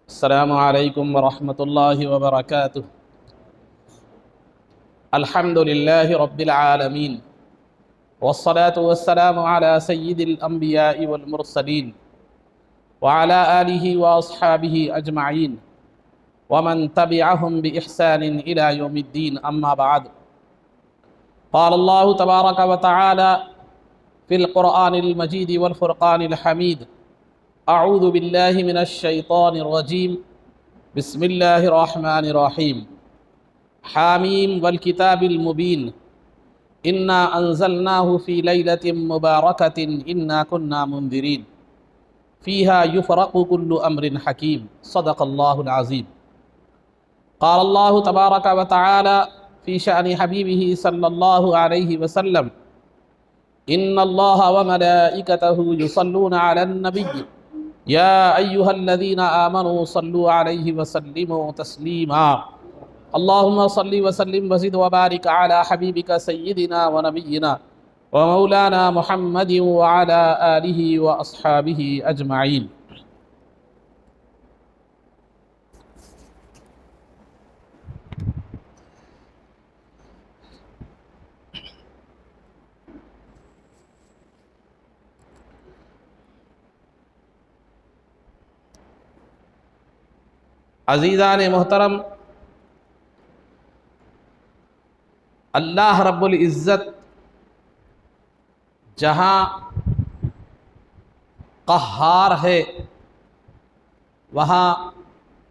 السلام علیکم ورحمۃ اللہ وبرکاتہ۔ الحمد للہ رب العالمین، والصلاة والسلام علی سید الانبیاء والمرسلین، وعلی آلہ واصحابہ اجمعین، ومن تبعہم بإحسان الى یوم الدین، اما بعد۔ قال اللہ تبارک وتعالی فی القرآن المجید والفرقان الحمید: اعوذ باللہ من الشیطان الرجیم، بسم اللہ الرحمن الرحیم۔ حامیم والکتاب المبین، انا انزلناہ فی لیلۃ مبارکۃ انا کنا منذرین فیہا یفرق کل امر حکیم۔ صدق اللہ العظیم۔ قال اللہ تبارک وتعالی فی شأن حبیبہ صلی اللہ علیہ وسلم: ان اللہ وملائکتہ یصلون علی النبی یا ایہا الذین آمنوا صلوا علیہ وسلموا تسلیما۔ اللہم صل وسلم وزد وبارک علی حبیبک سیدنا ونبینا ومولانا محمد وعلی آلہ واصحابہ اجمعین۔ عزیزان محترم، اللہ رب العزت جہاں قہار ہے وہاں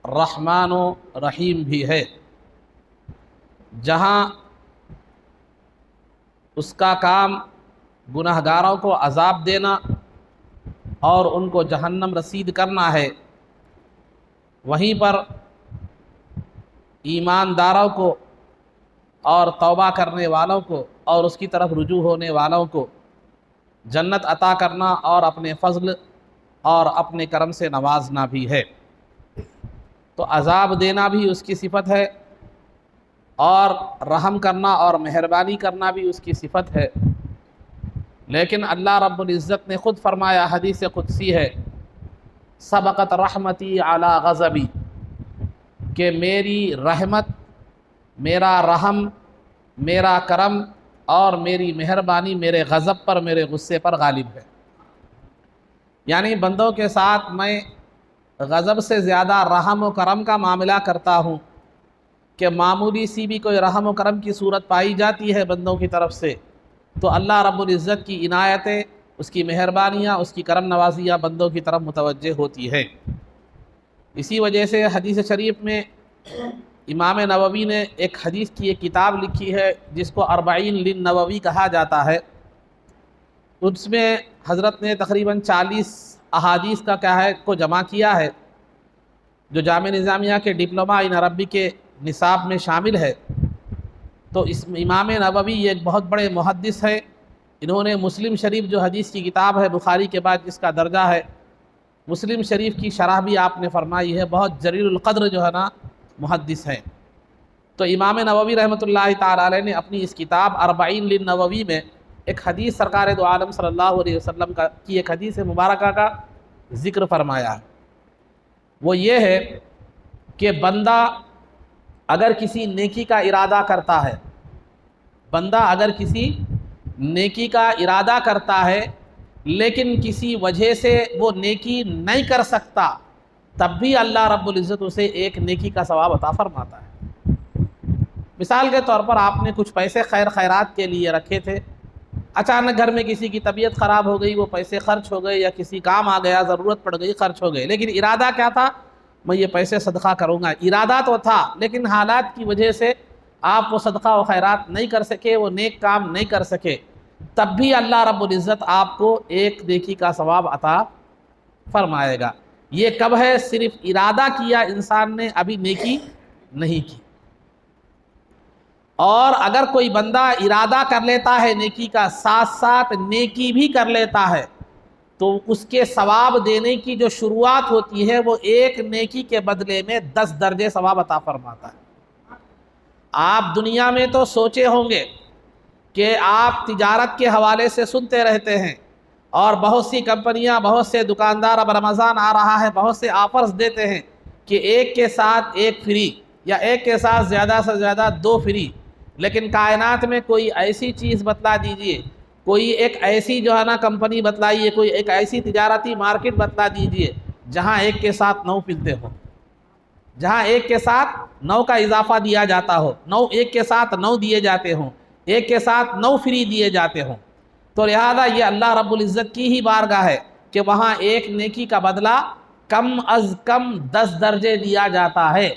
رحمان و رحیم بھی ہے۔ جہاں اس کا کام گناہگاروں کو عذاب دینا اور ان کو جہنم رسید کرنا ہے، وہیں پر ایمانداروں کو اور توبہ کرنے والوں کو اور اس کی طرف رجوع ہونے والوں کو جنت عطا کرنا اور اپنے فضل اور اپنے کرم سے نوازنا بھی ہے۔ تو عذاب دینا بھی اس کی صفت ہے اور رحم کرنا اور مہربانی کرنا بھی اس کی صفت ہے۔ لیکن اللہ رب العزت نے خود فرمایا، حدیث قدسی ہے: سبقت رحمتی علی غضبی، کہ میری رحمت، میرا رحم، میرا کرم اور میری مہربانی میرے غضب پر، میرے غصے پر غالب ہے۔ یعنی بندوں کے ساتھ میں غضب سے زیادہ رحم و کرم کا معاملہ کرتا ہوں کہ معمولی سی بھی کوئی رحم و کرم کی صورت پائی جاتی ہے بندوں کی طرف سے تو اللہ رب العزت کی عنایتیں، اس کی مہربانیاں، اس کی کرم نوازیاں بندوں کی طرف متوجہ ہوتی ہے۔ اسی وجہ سے حدیث شریف میں امام نووی نے ایک حدیث کی ایک کتاب لکھی ہے جس کو اربعین للنووی کہا جاتا ہے۔ اس میں حضرت نے تقریباً 40 احادیث کا کو جمع کیا ہے، جو جامعہ نظامیہ کے ڈپلومہ ان عربی کے نصاب میں شامل ہے۔ تو اس امام نووی یہ ایک بہت بڑے محدث ہے۔ انہوں نے مسلم شریف جو حدیث کی کتاب ہے، بخاری کے بعد جس کا درجہ ہے، مسلم شریف کی شرح بھی آپ نے فرمائی ہے۔ بہت جلیل القدر جو ہے نا محدث ہے۔ تو امام نووی رحمۃ اللہ تعالی علیہ نے اپنی اس کتاب اربعین للنووی میں ایک حدیث سرکار دو عالم صلی اللہ علیہ وسلم کی ایک حدیث مبارکہ کا ذکر فرمایا ہے۔ وہ یہ ہے کہ بندہ اگر کسی نیکی کا ارادہ کرتا ہے، بندہ اگر کسی نیکی کا ارادہ کرتا ہے لیکن کسی وجہ سے وہ نیکی نہیں کر سکتا، تب بھی اللہ رب العزت اسے ایک نیکی کا ثواب عطا فرماتا ہے۔ مثال کے طور پر آپ نے کچھ پیسے خیرات کے لیے رکھے تھے، اچانک گھر میں کسی کی طبیعت خراب ہو گئی، وہ پیسے خرچ ہو گئے، یا کسی کام آ گیا، ضرورت پڑ گئی، خرچ ہو گئے، لیکن ارادہ کیا تھا؟ میں یہ پیسے صدقہ کروں گا۔ ارادہ تو تھا لیکن حالات کی وجہ سے آپ وہ صدقہ و خیرات نہیں کر سکے، وہ نیک کام نہیں کر سکے، تب بھی اللہ رب العزت آپ کو ایک نیکی کا ثواب عطا فرمائے گا۔ یہ کب ہے؟ صرف ارادہ کیا انسان نے، ابھی نیکی نہیں کی۔ اور اگر کوئی بندہ ارادہ کر لیتا ہے نیکی کا، ساتھ ساتھ نیکی بھی کر لیتا ہے، تو اس کے ثواب دینے کی جو شروعات ہوتی ہے وہ ایک نیکی کے بدلے میں 10 درجے ثواب عطا فرماتا ہے۔ آپ دنیا میں تو سوچے ہوں گے کہ آپ تجارت کے حوالے سے سنتے رہتے ہیں، اور بہت سی کمپنیاں، بہت سے دکاندار، اب رمضان آ رہا ہے، بہت سے آفرز دیتے ہیں کہ ایک کے ساتھ ایک فری یا ایک کے ساتھ زیادہ سے زیادہ 2 فری، لیکن کائنات میں کوئی ایسی چیز بتلا دیجئے، کوئی ایک ایسی جو ہے نا کمپنی بتلائیے، کوئی ایک ایسی تجارتی مارکیٹ بتلا دیجئے جہاں ایک کے ساتھ 9 ملتے ہوں، جہاں ایک کے ساتھ 9 کا اضافہ دیا جاتا ہو، 9 ایک کے ساتھ 9 دیے جاتے ہوں، ایک کے ساتھ 9 فری دیے جاتے ہوں۔ تو لہذا یہ اللہ رب العزت کی ہی بارگاہ ہے کہ وہاں ایک نیکی کا بدلہ کم از کم 10 درجے دیا جاتا ہے۔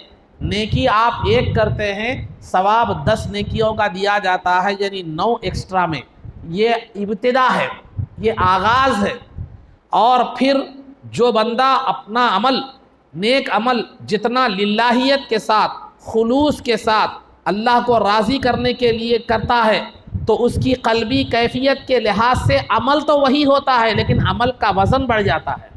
نیکی آپ ایک کرتے ہیں، ثواب 10 نیکیوں کا دیا جاتا ہے، یعنی 9 ایکسٹرا میں۔ یہ ابتدا ہے، یہ آغاز ہے۔ اور پھر جو بندہ اپنا عمل، نیک عمل جتنا للہیت کے ساتھ، خلوص کے ساتھ اللہ کو راضی کرنے کے لیے کرتا ہے، تو اس کی قلبی کیفیت کے لحاظ سے عمل تو وہی ہوتا ہے، لیکن عمل کا وزن بڑھ جاتا ہے۔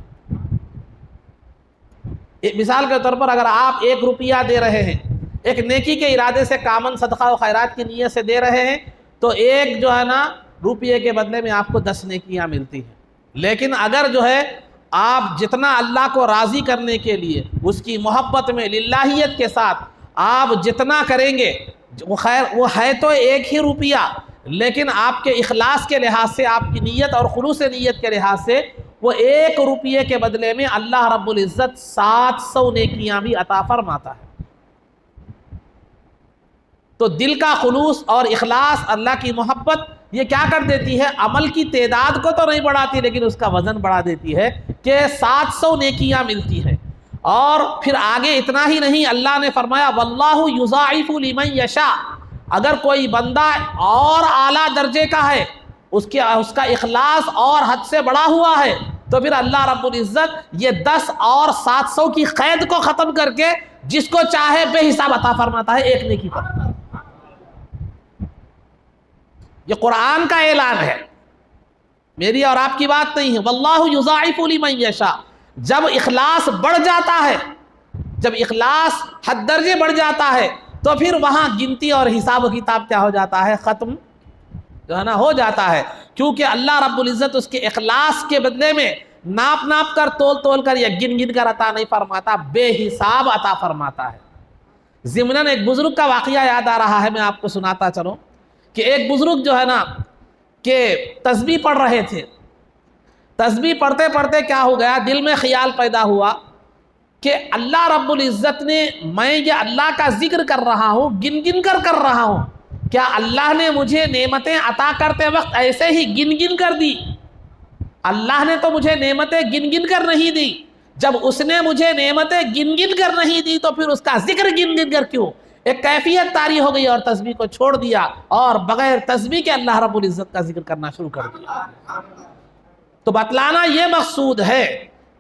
مثال کے طور پر اگر آپ 1 روپیہ دے رہے ہیں، ایک نیکی کے ارادے سے کامن صدقہ و خیرات کی نیت سے دے رہے ہیں، تو ایک جو ہے نا روپیے کے بدلے میں آپ کو 10 نیکیاں ملتی ہیں۔ لیکن اگر جو ہے آپ جتنا اللہ کو راضی کرنے کے لیے اس کی محبت میں للہیت کے ساتھ آپ جتنا کریں گے، وہ ہے تو 1 ہی روپیہ، لیکن آپ کے اخلاص کے لحاظ سے، آپ کی نیت اور خلوص نیت کے لحاظ سے، وہ 1 روپیے کے بدلے میں اللہ رب العزت 700 نیکیاں بھی عطا فرماتا ہے۔ تو دل کا خلوص اور اخلاص، اللہ کی محبت، یہ کیا کر دیتی ہے؟ عمل کی تعداد کو تو نہیں بڑھاتی، لیکن اس کا وزن بڑھا دیتی ہے کہ 700 نیکیاں ملتی ہیں۔ اور پھر آگے اتنا ہی نہیں، اللہ نے فرمایا واللہ یضاعف لمن یشاء۔ اگر کوئی بندہ اور اعلیٰ درجے کا ہے، اس کا اخلاص اور حد سے بڑا ہوا ہے، تو پھر اللہ رب العزت یہ 10 اور 700 کی قید کو ختم کر کے جس کو چاہے بے حساب عطا فرماتا ہے ایک نیکی پر۔ یہ قرآن کا اعلان ہے، میری اور آپ کی بات نہیں ہے۔ واللہ یضاعف لمن یشاء۔ جب اخلاص بڑھ جاتا ہے، جب اخلاص حد درجے بڑھ جاتا ہے، تو پھر وہاں گنتی اور حساب و کتاب کیا ہو جاتا ہے؟ ختم جو ہے نا ہو جاتا ہے، کیونکہ اللہ رب العزت اس کے اخلاص کے بدلے میں ناپ ناپ کر، تول تول کر یا گن گن کر عطا نہیں فرماتا، بے حساب عطا فرماتا ہے۔ ضمناً ایک بزرگ کا واقعہ یاد آ رہا ہے، میں آپ کو سناتا چلوں کہ ایک بزرگ جو ہے نا کہ تسبیح پڑھ رہے تھے۔ تسبیح پڑھتے پڑھتے کیا ہو گیا، دل میں خیال پیدا ہوا کہ اللہ رب العزت نے، میں یہ اللہ کا ذکر کر رہا ہوں، گن گن کر رہا ہوں، کیا اللہ نے مجھے نعمتیں عطا کرتے وقت ایسے ہی گن گن کر دی؟ اللہ نے تو مجھے نعمتیں گن گن کر نہیں دی۔ جب اس نے مجھے نعمتیں گن گن کر نہیں دی تو پھر اس کا ذکر گن گن کر کیوں؟ ایک کیفیت طاری ہو گئی اور تسبیح کو چھوڑ دیا اور بغیر تسبیح کے اللہ رب العزت کا ذکر کرنا شروع کر دیا۔ تو بتلانا یہ مقصود ہے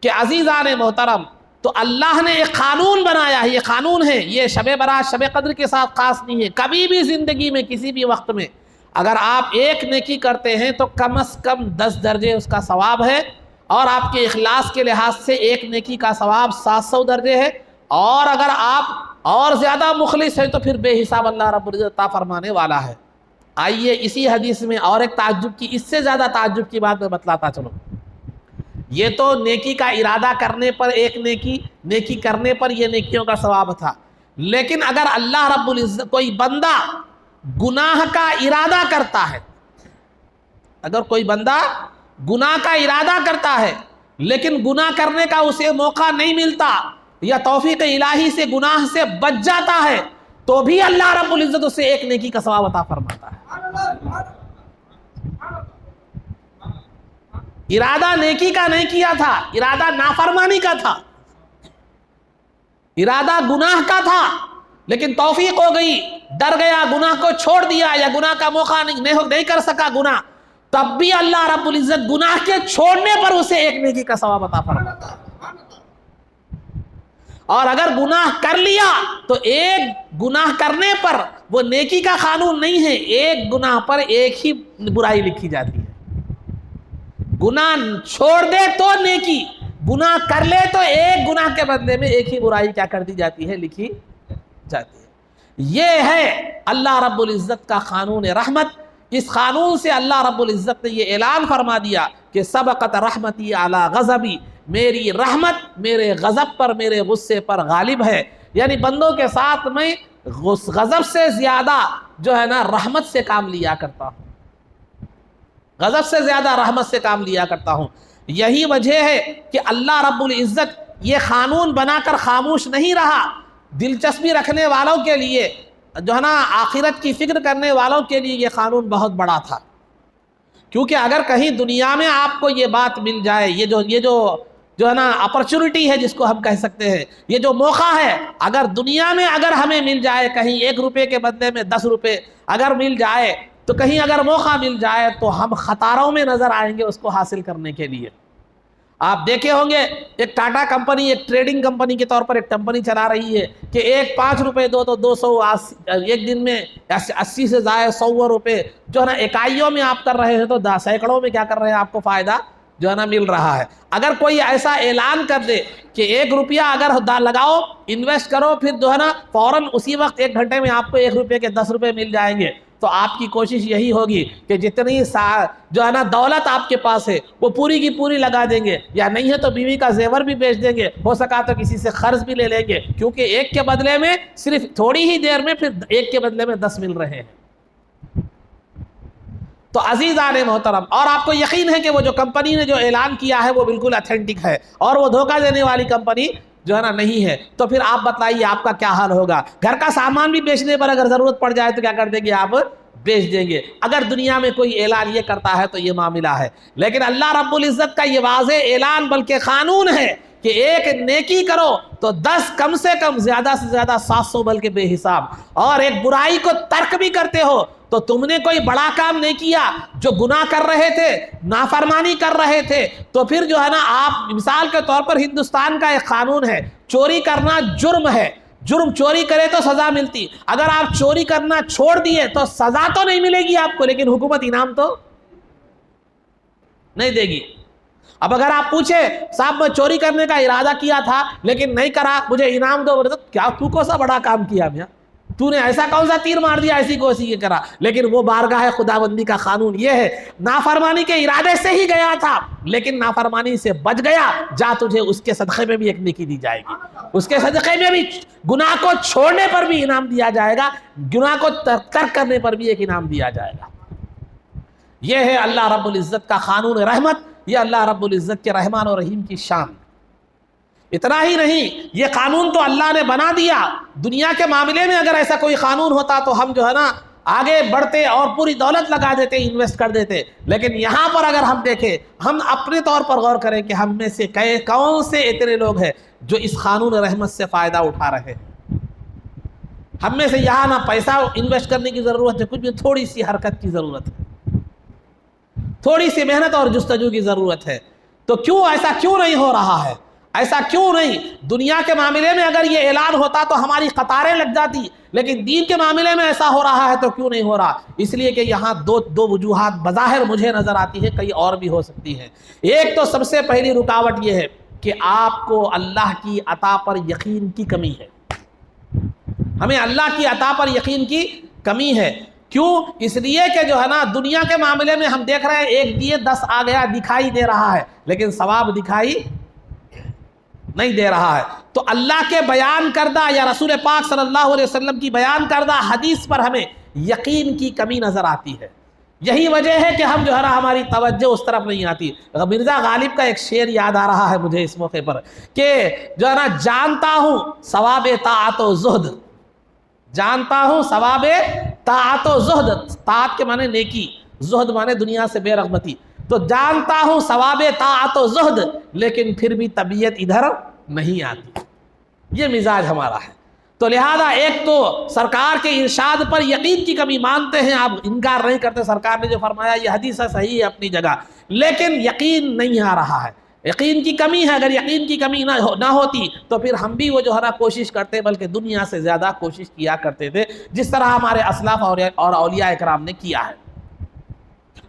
کہ عزیزان محترم، تو اللہ نے ایک قانون بنایا ہے، یہ قانون ہے، یہ شب برات، شب قدر کے ساتھ خاص نہیں ہے، کبھی بھی زندگی میں کسی بھی وقت میں اگر آپ ایک نیکی کرتے ہیں تو کم از کم 10 درجے اس کا ثواب ہے، اور آپ کے اخلاص کے لحاظ سے ایک نیکی کا ثواب 700 درجے ہے، اور اگر آپ اور زیادہ مخلص ہیں تو پھر بے حساب اللہ رب العزت عطا فرمانے والا ہے۔ آئیے اسی حدیث میں اور ایک تعجب کی، اس سے زیادہ تعجب کی بات میں بتلاتا چلوں۔ یہ تو نیکی کا ارادہ کرنے پر ایک نیکی کرنے پر یہ نیکیوں کا ثواب تھا، لیکن اگر اللہ رب العزت، کوئی بندہ گناہ کا ارادہ کرتا ہے، اگر کوئی بندہ گناہ کا ارادہ کرتا ہے لیکن گناہ کرنے کا اسے موقع نہیں ملتا یا توفیق الہی سے گناہ سے بچ جاتا ہے، تو بھی اللہ رب العزت اسے ایک نیکی کا ثواب عطا فرماتا ہے۔ ارادہ نیکی کا نہیں کیا تھا، ارادہ نافرمانی کا تھا، ارادہ گناہ کا تھا، لیکن توفیق ہو گئی، ڈر گیا، گناہ کو چھوڑ دیا یا گناہ کا موقع نہیں کر سکا گناہ، تب بھی اللہ رب العزت گناہ کے چھوڑنے پر اسے ایک نیکی کا ثواب عطا فرماتا ہے۔ اور اگر گناہ کر لیا تو ایک گناہ کرنے پر وہ نیکی کا قانون نہیں ہے، ایک گناہ پر ایک ہی برائی لکھی جاتی ہے۔ گناہ چھوڑ دے تو نیکی، گناہ کر لے تو ایک گناہ کے بدلے میں ایک ہی برائی کیا کر دی جاتی ہے، لکھی جاتی ہے۔ یہ ہے اللہ رب العزت کا قانون رحمت۔ اس قانون سے اللہ رب العزت نے یہ اعلان فرما دیا کہ سبقت رحمتی علی غضبی، میری رحمت میرے غضب پر میرے غصے پر غالب ہے، یعنی بندوں کے ساتھ میں غضب سے زیادہ جو ہے نا رحمت سے کام لیا کرتا ہوں، غضب سے زیادہ رحمت سے کام لیا کرتا ہوں۔ یہی وجہ ہے کہ اللہ رب العزت یہ قانون بنا کر خاموش نہیں رہا، دلچسپی رکھنے والوں کے لیے جو ہے نا آخرت کی فکر کرنے والوں کے لیے یہ قانون بہت بڑا تھا، کیونکہ اگر کہیں دنیا میں آپ کو یہ بات مل جائے، یہ جو ہے نا اپرچونٹی ہے جس کو ہم کہہ سکتے ہیں، یہ جو موقع ہے، اگر دنیا میں اگر ہمیں مل جائے، کہیں 1 روپے کے بدلے میں 10 روپے اگر مل جائے، تو کہیں اگر موقع مل جائے تو ہم خطاروں میں نظر آئیں گے اس کو حاصل کرنے کے لیے۔ آپ دیکھے ہوں گے ایک ٹاٹا کمپنی ایک ٹریڈنگ کمپنی کے طور پر ایک کمپنی چلا رہی ہے کہ ایک 5 روپے دو تو 200 ایک دن میں 80 سے زائد 100 روپے جو ہے نا اکائیوں میں آپ کر رہے ہیں، تو سینکڑوں میں کیا کر رہے ہیں، آپ کو فائدہ جو ہے نا مل رہا ہے۔ اگر کوئی ایسا اعلان کر دے کہ 1 روپیہ اگر لگاؤ، انویسٹ کرو، پھر جو ہے نا فوراً اسی وقت 1 گھنٹے میں آپ کو 1 روپے کے 10 روپے مل جائیں گے، تو آپ کی کوشش یہی ہوگی کہ جتنی جو ہے نا دولت آپ کے پاس ہے وہ پوری کی پوری لگا دیں گے، یا نہیں ہے تو بیوی کا زیور بھی بیچ دیں گے، ہو سکا تو کسی سے قرض بھی لے لیں گے، کیونکہ 1 کے بدلے میں صرف تھوڑی ہی دیر میں پھر 1 کے بدلے میں 10 مل رہے ہیں۔ تو عزیزان محترم، اور آپ کو یقین ہے کہ وہ جو کمپنی نے جو اعلان کیا ہے وہ بالکل اتھینٹک ہے، اور وہ دھوکہ دینے والی کمپنی جو ہے نا نہیں ہے، تو پھر آپ بتلائیے آپ کا کیا حال ہوگا؟ گھر کا سامان بھی بیچنے پر اگر ضرورت پڑ جائے تو کیا کر دیں گے؟ آپ بیچ دیں گے۔ اگر دنیا میں کوئی اعلان یہ کرتا ہے تو یہ معاملہ ہے، لیکن اللہ رب العزت کا یہ واضح اعلان بلکہ قانون ہے کہ 1 نیکی کرو تو 10 کم سے کم، زیادہ سے زیادہ 700 بلکہ بے حساب، اور ایک برائی کو ترک بھی کرتے ہو تو تم نے کوئی بڑا کام نہیں کیا، جو گناہ کر رہے تھے، نافرمانی کر رہے تھے، تو پھر جو ہے نا آپ مثال کے طور پر ہندوستان کا ایک قانون ہے، چوری کرنا جرم ہے، جرم چوری کرے تو سزا ملتی، اگر آپ چوری کرنا چھوڑ دیے تو سزا تو نہیں ملے گی آپ کو، لیکن حکومت انعام تو نہیں دے گی۔ اب اگر آپ پوچھے صاحب میں چوری کرنے کا ارادہ کیا تھا لیکن نہیں کرا، مجھے انعام دو، تو کیا تو کون سا بڑا کام کیا میاں؟ تو نے ایسا کون سا تیر مار دیا ایسی کو ایسی یہ کرا؟ لیکن وہ بارگاہ خداوندی کا قانون یہ ہے، نافرمانی کے ارادے سے ہی گیا تھا لیکن نافرمانی سے بچ گیا، جا تجھے اس کے صدقے میں بھی ایک نیکی دی جائے گی، اس کے صدقے میں بھی گناہ کو چھوڑنے پر بھی انعام دیا جائے گا، گناہ کو ترک کرنے پر بھی ایک انعام دیا جائے گا۔ یہ ہے اللہ رب العزت کا قانون رحمت، یہ اللہ رب العزت کے رحمان و رحیم کی شان۔ اتنا ہی نہیں، یہ قانون تو اللہ نے بنا دیا، دنیا کے معاملے میں اگر ایسا کوئی قانون ہوتا تو ہم جو ہے نا آگے بڑھتے اور پوری دولت لگا دیتے، انویسٹ کر دیتے، لیکن یہاں پر اگر ہم دیکھیں، ہم اپنے طور پر غور کریں کہ ہم میں سے کون سے اتنے لوگ ہیں جو اس قانون رحمت سے فائدہ اٹھا رہے ہیں۔ ہم میں سے یہاں نہ پیسہ انویسٹ کرنے کی ضرورت ہے، کچھ بھی، تھوڑی سی حرکت کی ضرورت ہے، تھوڑی سی محنت اور جستجو کی ضرورت ہے۔ تو کیوں ایسا کیوں نہیں ہو رہا ہے؟ ایسا کیوں نہیں؟ دنیا کے معاملے میں اگر یہ اعلان ہوتا تو ہماری قطاریں لگ جاتی، لیکن دین کے معاملے میں ایسا ہو رہا ہے تو کیوں نہیں ہو رہا؟ اس لیے کہ یہاں دو وجوہات بظاہر مجھے نظر آتی ہے، کئی اور بھی ہو سکتی ہیں۔ ایک تو سب سے پہلی رکاوٹ یہ ہے کہ آپ کو اللہ کی عطا پر یقین کی کمی ہے، ہمیں اللہ کی عطا پر یقین کی کمی ہے۔ کیوں؟ اس لیے کہ جو ہے نا دنیا کے معاملے میں ہم دیکھ رہے ہیں 1 دیے 10 آ گیا، دکھائی دے رہا ہے، لیکن ثواب دکھائی نہیں دے رہا ہے۔ تو اللہ کے بیان کردہ یا رسول پاک صلی اللہ علیہ وسلم کی بیان کردہ حدیث پر ہمیں یقین کی کمی نظر آتی ہے۔ یہی وجہ ہے کہ ہم جو ہے نا ہماری توجہ اس طرف نہیں آتی۔ مرزا غالب کا ایک شعر یاد آ رہا ہے مجھے اس موقع پر کہ جو ہے نا جانتا ہوں ثواب طاعت و زہد، جانتا ہوں ثواب طاعت و زہد، طاعت کے معنی نیکی، زہد معنی دنیا سے بے رغبتی، تو جانتا ہوں ثواب طاعت و زہد، لیکن پھر بھی طبیعت ادھر نہیں آتی۔ یہ مزاج ہمارا ہے۔ تو لہذا ایک تو سرکار کے ارشاد پر یقین کی کمی مانتے ہیں، آپ انکار نہیں کرتے، سرکار نے جو فرمایا یہ حدیث ہے، صحیح ہے اپنی جگہ، لیکن یقین نہیں آ رہا ہے، یقین کی کمی ہے۔ اگر یقین کی کمی نہ ہوتی تو پھر ہم بھی وہ جو ہے نا کوشش کرتے، بلکہ دنیا سے زیادہ کوشش کیا کرتے تھے، جس طرح ہمارے اسلاف اور اولیاء اکرام نے کیا ہے۔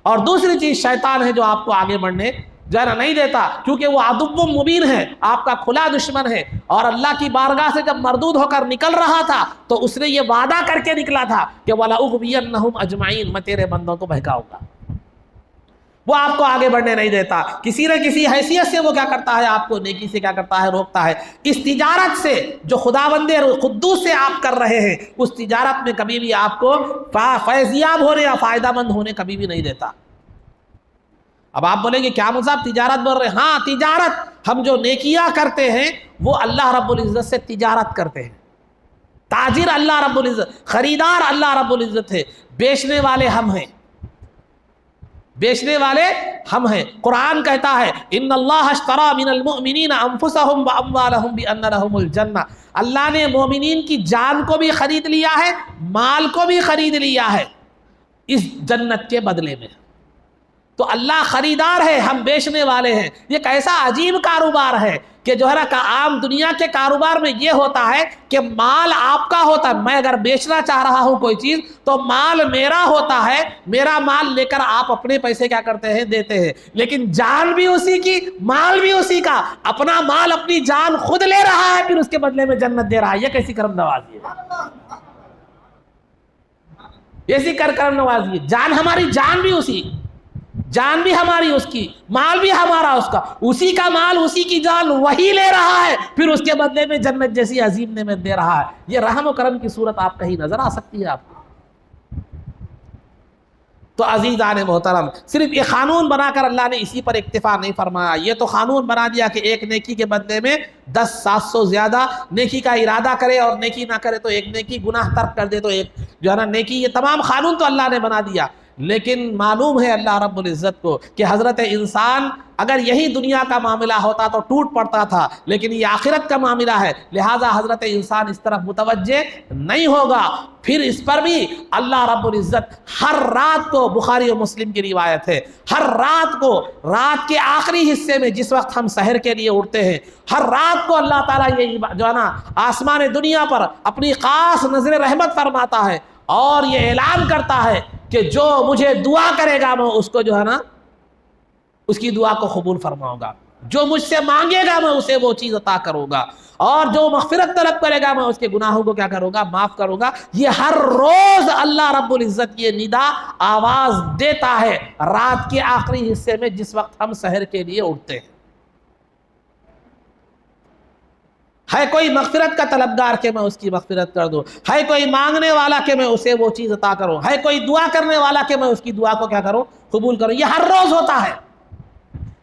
اور دوسری چیز شیطان ہے جو آپ کو آگے بڑھنے جو ہے نا نہیں دیتا، کیونکہ وہ عدو مبین ہے، آپ کا کھلا دشمن ہے، اور اللہ کی بارگاہ سے جب مردود ہو کر نکل رہا تھا تو اس نے یہ وعدہ کر کے نکلا تھا کہ وَلَأُغْوِيَنَّهُمْ أَجْمَعِينَ، میں تیرے بندوں کو بہکاؤں گا۔ وہ آپ کو آگے بڑھنے نہیں دیتا. کسی نہ کسی حیثیت سے وہ کیا کرتا ہے؟ آپ کو نیکی سے کیا کرتا ہے؟ روکتا ہے. اس تجارت سے جو خداوند قدوس سے آپ کر رہے ہیں، اس تجارت میں کبھی بھی آپ کو فیضیاب ہونے یا فائدہ مند ہونے کبھی بھی نہیں دیتا. اب آپ بولیں گے کیا مصعب تجارت بول رہے ہیں؟ ہاں تجارت، ہم جو نیکیاں کرتے ہیں وہ اللہ رب العزت سے تجارت کرتے ہیں. تاجر اللہ رب العزت، خریدار اللہ رب العزت ہے، بیچنے والے ہم ہیں، بیچنے والے ہم ہیں. قرآن کہتا ہے ان اللہ اشتری من المؤمنین انفسهم واموالهم بان لهم الجنہ، اللہ نے مومنین کی جان کو بھی خرید لیا ہے، مال کو بھی خرید لیا ہے اس جنت کے بدلے میں. تو اللہ خریدار ہے، ہم بیچنے والے ہیں. یہ کیسا عجیب کاروبار ہے کہ جو ہے نا عام دنیا کے کاروبار میں یہ ہوتا ہے کہ مال آپ کا ہوتا ہے. میں اگر بیچنا چاہ رہا ہوں کوئی چیز تو مال میرا ہوتا ہے، میرا مال لے کر آپ اپنے پیسے کیا کرتے ہیں؟ دیتے ہیں. لیکن جان بھی اسی کی، مال بھی اسی کا. اپنا مال اپنی جان خود لے رہا ہے، پھر اس کے بدلے میں جنت دے رہا ہے. یہ کیسی کرم نوازی ہے؟ ایسی کرم نوازی ہے. جان ہماری، جان بھی اسی، جان بھی ہماری اس کی، مال بھی ہمارا اس کا. اسی کا مال، اسی کی جان وہی لے رہا ہے، پھر اس کے بدلے میں جنت جیسی عظیم نعمت دے رہا ہے. یہ رحم و کرم کی صورت آپ کہیں نظر آ سکتی ہے آپ کو؟ تو عزیزان محترم، صرف یہ قانون بنا کر اللہ نے اسی پر اکتفا نہیں فرمایا. یہ تو قانون بنا دیا کہ ایک نیکی کے بدلے میں 10-700 زیادہ نیکی کا ارادہ کرے، اور نیکی نہ کرے تو ایک نیکی، گناہ ترک کر دے تو ایک جو ہے نا نیکی. یہ تمام قانون تو اللہ نے بنا دیا. لیکن معلوم ہے اللہ رب العزت کو کہ حضرت انسان اگر یہی دنیا کا معاملہ ہوتا تو ٹوٹ پڑتا تھا، لیکن یہ آخرت کا معاملہ ہے، لہٰذا حضرت انسان اس طرف متوجہ نہیں ہوگا. پھر اس پر بھی اللہ رب العزت ہر رات کو، بخاری و مسلم کی روایت ہے، ہر رات کو، رات کے آخری حصے میں جس وقت ہم سحر کے لیے اٹھتے ہیں، ہر رات کو اللہ تعالیٰ یہ جو ہے نا آسمان دنیا پر اپنی خاص نظر رحمت فرماتا ہے اور یہ اعلان کرتا ہے کہ جو مجھے دعا کرے گا میں اس کو جو ہے نا اس کی دعا کو قبول فرماؤں گا، جو مجھ سے مانگے گا میں اسے وہ چیز عطا کروں گا، اور جو مغفرت طلب کرے گا میں اس کے گناہوں کو کیا کروں گا؟ معاف کروں گا. یہ ہر روز اللہ رب العزت یہ ندا آواز دیتا ہے رات کے آخری حصے میں جس وقت ہم سحر کے لیے اٹھتے ہیں. ہے کوئی مغفرت کا طلبگار کہ میں اس کی مغفرت کر دوں، ہے کوئی مانگنے والا کہ میں اسے وہ چیز عطا کروں، ہے کوئی دعا کرنے والا کہ میں اس کی دعا کو کیا کروں؟ قبول کروں. یہ ہر روز ہوتا ہے،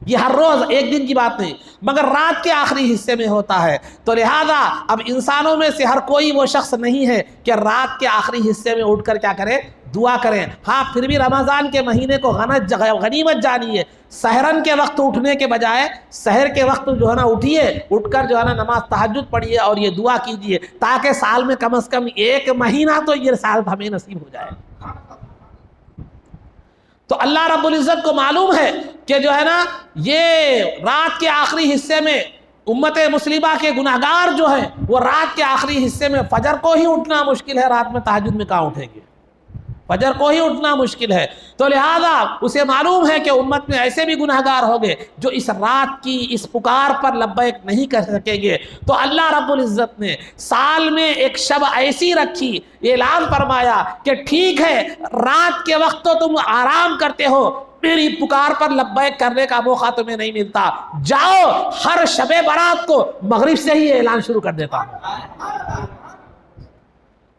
یہ ہر روز، ایک دن کی بات نہیں، مگر رات کے آخری حصے میں ہوتا ہے. تو لہذا اب انسانوں میں سے ہر کوئی وہ شخص نہیں ہے کہ رات کے آخری حصے میں اٹھ کر کیا کرے؟ دعا کریں. ہاں پھر بھی رمضان کے مہینے کو غنیمت جانیے. سحرن کے وقت اٹھنے کے بجائے سحر کے وقت جو ہے نا اٹھیے، اٹھ کر جو ہے نا نماز تہجد پڑھیے اور یہ دعا کیجیے تاکہ سال میں کم از کم ایک مہینہ تو یہ سال ہمیں نصیب ہو جائے. تو اللہ رب العزت کو معلوم ہے کہ جو ہے نا یہ رات کے آخری حصے میں امت مسلمہ کے گناہگار جو ہیں وہ رات کے آخری حصے میں، فجر کو ہی اٹھنا مشکل ہے، رات میں تہجد میں کہاں اٹھیں گے؟ فجر کو ہی اٹھنا مشکل ہے. تو لہذا اسے معلوم ہے کہ امت میں ایسے بھی گناہگار ہوں گے جو اس رات کی اس پکار پر لبیک نہیں کر سکیں گے. تو اللہ رب العزت نے سال میں ایک شب ایسی رکھی، اعلان فرمایا کہ ٹھیک ہے رات کے وقت تو تم آرام کرتے ہو، میری پکار پر لبیک کرنے کا موقع تمہیں نہیں ملتا، جاؤ ہر شب برات کو مغرب سے ہی اعلان شروع کر دیتا ہوں،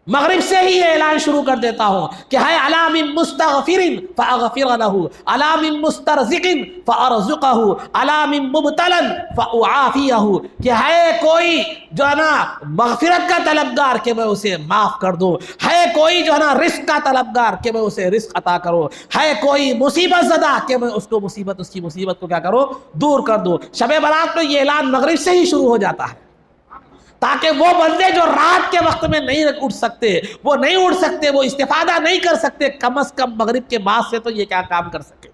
مغرب سے ہی اعلان شروع کر دیتا ہوں کہ ہے الا من مستغفر فاغفر له، الا من مسترزق فارزقه، الا من مبتلا فاعافيه، کہ ہے کوئی جو ہے نا مغفرت کا طلبگار کہ میں اسے معاف کر دوں، ہے کوئی جو ہے نا رزق کا طلبگار کہ میں اسے رزق عطا کروں، ہے کوئی مصیبت زدہ کہ میں اس کو مصیبت، اس کی مصیبت کو کیا کروں؟ دور کر دوں. شب برات میں یہ اعلان مغرب سے ہی شروع ہو جاتا ہے تاکہ وہ بندے جو رات کے وقت میں نہیں اٹھ سکتے، وہ نہیں اٹھ سکتے، وہ استفادہ نہیں کر سکتے، کم از کم مغرب کے بعد سے تو یہ کیا کام کر سکے.